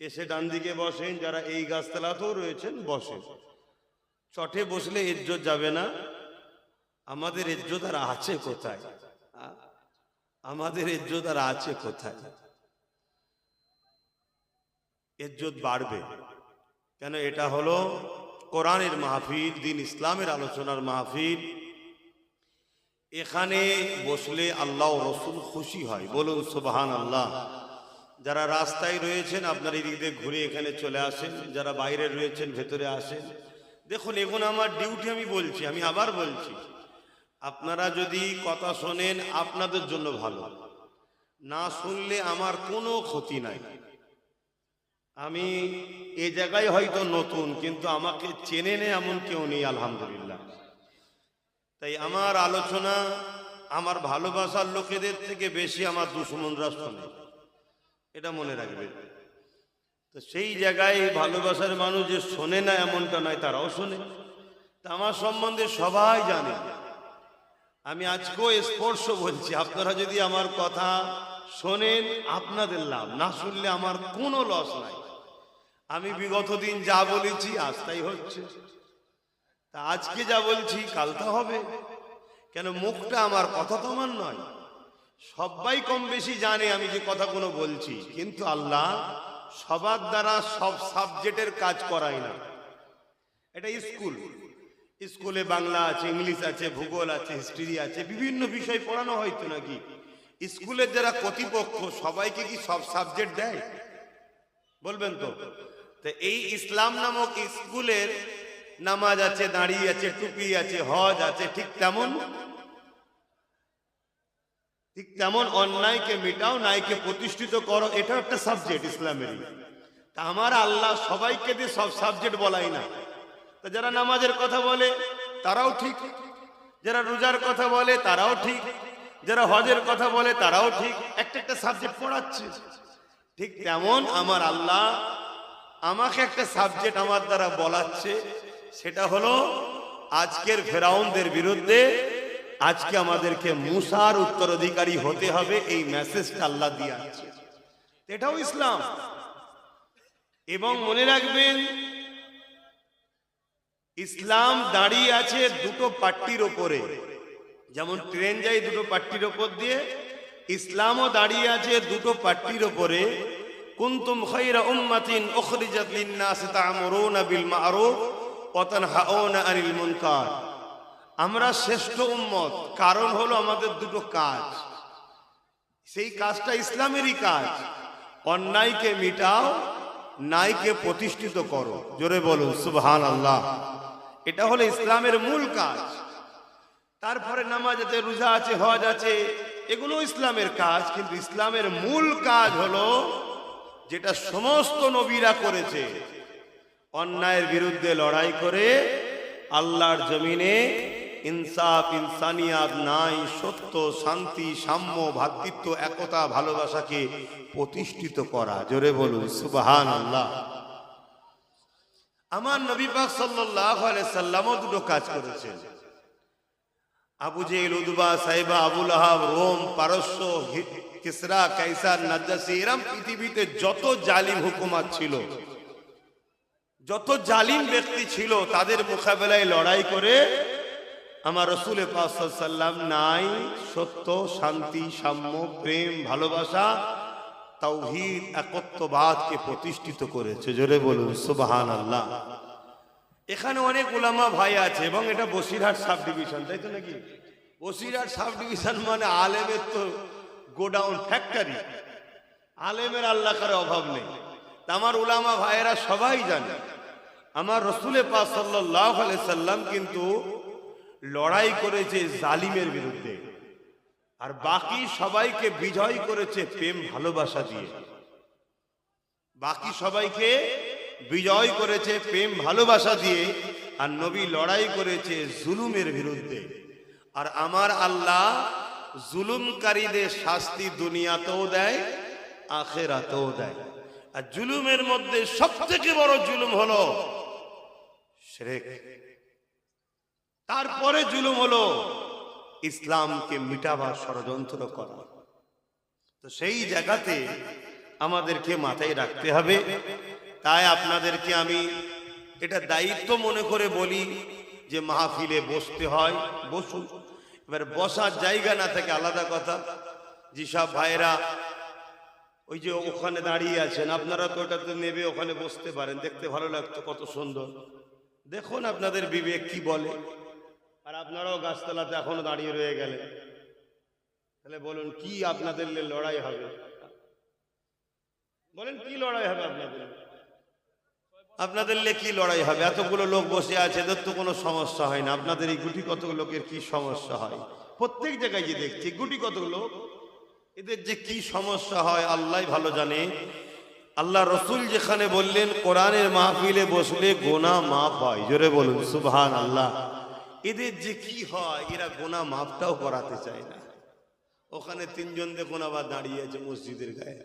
এসে ডান দিকে বসেন। যারা এই গাছতলাতেও রয়েছেন বসেন। চটে বসলে ইজ্জত যাবে না। আমাদের ইজ্জত আর আছে কোথায়? আমাদের ইজ্জত আর আছে কোথায়? ইজ্জত বাড়বে কেন? এটা হলো কোরআনের মাহফিল, দ্বীন ইসলামের আলোচনার মাহফিল। এখানে বসলে আল্লাহ ও রাসূল খুশি হয়। বলুন সুবহানাল্লাহ। যারা রাস্তায় রয়েছেন আপনারা এদিক দিয়ে ঘুরে এখানে চলে আসেন, যারা বাইরে রয়েছেন ভেতরে আসেন। দেখুন, এখন আমার ডিউটি, আমি বলছি, আমি আবার বলছি, আপনারা যদি কথা শোনেন আপনাদের জন্য ভালো, না শুনলে আমার কোনো ক্ষতি নাই। আমি এই জায়গায় হয়তো নতুন, কিন্তু আমাকে চেনে নেই এমন কেউ নেই, আলহামদুলিল্লাহ। তাই আমার আলোচনা আমার ভালোবাসার লোকেদের থেকে বেশি আমার দুশমনরা শোনে, এটা মনে রাখবে। তো সেই জায়গায় ভালোবাসার মানুষ যে শোনে না এমনটা নয়, তারাও শোনে। তা আমার সম্বন্ধে সবাই জানে। আমি আজকেও স্পর্শ বলছি, আপনারা যদি আমার কথা শোনেন আপনাদের লাভ, না শুনলে আমার কোনো লস নাই। আমি বিগত দিন যা বলেছি আজ তাই হচ্ছে, তা আজকে যা বলছি কাল তা হবে। কেন? মুখটা আমার, কথা তো আমার নয়। সবাই কম বেশি জানে আমি যে কথাগুলো বলছি, কিন্তু আল্লাহ সবার দ্বারা সব সাবজেক্টের কাজ করায় না। এটা স্কুলে বাংলা আছে, ইংলিশ আছে, ভূগোল আছে, হিস্ট্রি আছে, বিভিন্ন বিষয় পড়ানো হয়তো নাকি। স্কুলের যারা কর্তৃপক্ষ সবাইকে কি সব সাবজেক্ট দেয়? বলবেন তো? এই ইসলাম নামক স্কুলের নামাজ আছে, দাঁড়িয়ে আছে, টুপি আছে, হজ আছে, ঠিক তেমন অন্যায়কে মিটাও, ন্যায়কে প্রতিষ্ঠিত করো, এটা একটা সাবজেক্ট ইসলামেরই। তা আমার আল্লাহ সবাইকে দিয়ে সব সাবজেক্ট বলাই না। তা যারা নামাজের কথা বলে তারাও ঠিক, যারা রোজার কথা বলে তারাও ঠিক, যারা হজের কথা বলে তারাও ঠিক, একটা সাবজেক্ট পড়াচ্ছে। ঠিক তেমন আমার আল্লাহ আমাকে একটা সাবজেক্ট আমার দ্বারা বলাচ্ছে, সেটা হলো আজকের ফেরাউনদের বিরুদ্ধে আজকে আমাদেরকে মুসার উত্তরাধিকারী হতে হবে, এই মেসেজটা আল্লাহ দিয়ে আছে। এটাও ইসলাম। এবং মনে রাখবেন, ইসলাম দাঁড়িয়ে আছে দুটো পাট্টির ওপরে। যেমন ট্রেন যায় দুটো পাট্টির ওপর দিয়ে, ইসলামও দাঁড়িয়ে আছে দুটো পাট্টির ওপরে। কুনতুম খায়রা উম্মাতিন উখরিজাত লিন-নাস তা'মুরুনা বিল মা'রুফ ওয়া তানহাউনা আনিল মুনকার। আমরা শ্রেষ্ঠ উম্মত, কারণ হলো আমাদের দুটো কাজ। সেই কাজটা ইসলামেরই কাজ। অন্যায়কে মিটাও, ন্যায়কে প্রতিষ্ঠিত করো। জোরে বলুন সুবহানাল্লাহ। এটা হলো ইসলামের মূল কাজ। তারপরে নামাজ আছে, রোজা আছে, হজ আছে, এগুলো ইসলামের কাজ। কিন্তু ইসলামের মূল কাজ হলো যেটা সমস্ত নবীরা করেছে, অন্যায়ের বিরুদ্ধে লড়াই করে আল্লাহর জমিনে ইনসাফ, ইনসানিয়াত নাই, সত্য, শান্তি, সাম্য, ভ্রাতৃত্ব, একতা, ভালোবাসাকে প্রতিষ্ঠিত করা। জোরে বলুন সুবহানাল্লাহ। আমার নবী পাক সাল্লাল্লাহু আলাইহি সাল্লামও দুটো কাজ করেছেন। আবু জেহেল, উতবা, সাইবা, আবু লাহাব, রোম, পারস্য, কিসরা, কাইসার, নাজ্জাশী, এরম পৃথিবীতে যত জালিম হুকুমত ছিল, যত জালিম ব্যক্তি ছিল, তাদের মোকাবেলায় লড়াই করে আমার রাসূল পাক সাল্লাল্লাহু আলাইহি সাল্লাম নাই, সত্য, শান্তি, সাম্য, প্রেম, ভালোবাসা, তাওহীদ, একত্ববাদকে প্রতিষ্ঠিত করেছে। জোরে বলুন সুবহানাল্লাহ। এখানে অনেক উলামা ভাই আছে এবং এটা বসিরহাট সাব ডিভিশন, তাই তো নাকি? বসিরহাট সাব ডিভিশন মানে আলেমের তো গোডাউন, ফ্যাক্টরি। আলেমের আল্লাহ করে অভাব নেই। তা আমার উলামা ভাইয়েরা সবাই জানে আমার রাসূল পাক সাল্লাল্লাহু আলাইহি সাল্লাম কিন্তু লড়াই করেছে জালিমের বিরুদ্ধে, আর বাকি সবাইকে বিজয় করেছে প্রেম ভালোবাসা দিয়ে। বাকি সবাইকে বিজয় করেছে প্রেম ভালোবাসা দিয়ে, আর নবী লড়াই করেছে জুলুমের বিরুদ্ধে। আর আমার আল্লাহ জুলুমকারীদের শাস্তি দুনিয়াতেও দেয়, আখিরাতেও দেয়। আর জুলুমের মধ্যে সবথেকে বড় জুলুম হলো শিরক। তারপরে জুলুম হলো ইসলামকে মিটাবার ষড়যন্ত্র করা। তো সেই জায়গাতে আমাদেরকে মাথায় রাখতে হবে। তাই আপনাদেরকে আমি এটা দায়িত্ব মনে করে বলি যে মাহফিলে বসতে হয়, বসুন। এবার বসার জায়গা না থাকে আলাদা কথা। যেসব ভাইরা ওই যে ওখানে দাঁড়িয়ে আছেন, আপনারা তো ওটাতে নেবে ওখানে বসতে পারেন, দেখতে ভালো লাগতো, কত সুন্দর। দেখুন আপনাদের বিবেক কি বলে। আর আপনারাও গাছতলাতে এখনো দাঁড়িয়ে রয়ে গেলেন, তাহলে বলুন কি আপনাদের লড়াই হবে? বলেন কি লড়াই হবে আপনাদের? আপনাদের কি লড়াই হবে? এতগুলো লোক বসে আছে, এদের তো কোনো সমস্যা হয় না। আপনাদের এই গুটি কত লোকের কি সমস্যা হয়? প্রত্যেক জায়গায় যে দেখছি গুটি কত লোক, এদের যে কি সমস্যা হয় আল্লাহ ভালো জানে। আল্লাহ রসুল যেখানে বললেন কোরআনের মাহফিলে বসলে গুনাহ মাফ হয়, জোরে বলুন সুবহানাল্লাহ। এদের যে কি হয়, এরা গুনাহ মাফটাও করাতে চায় না। ওখানে তিনজন দেখুন আবার দাঁড়িয়ে আছে মসজিদের গায়ে।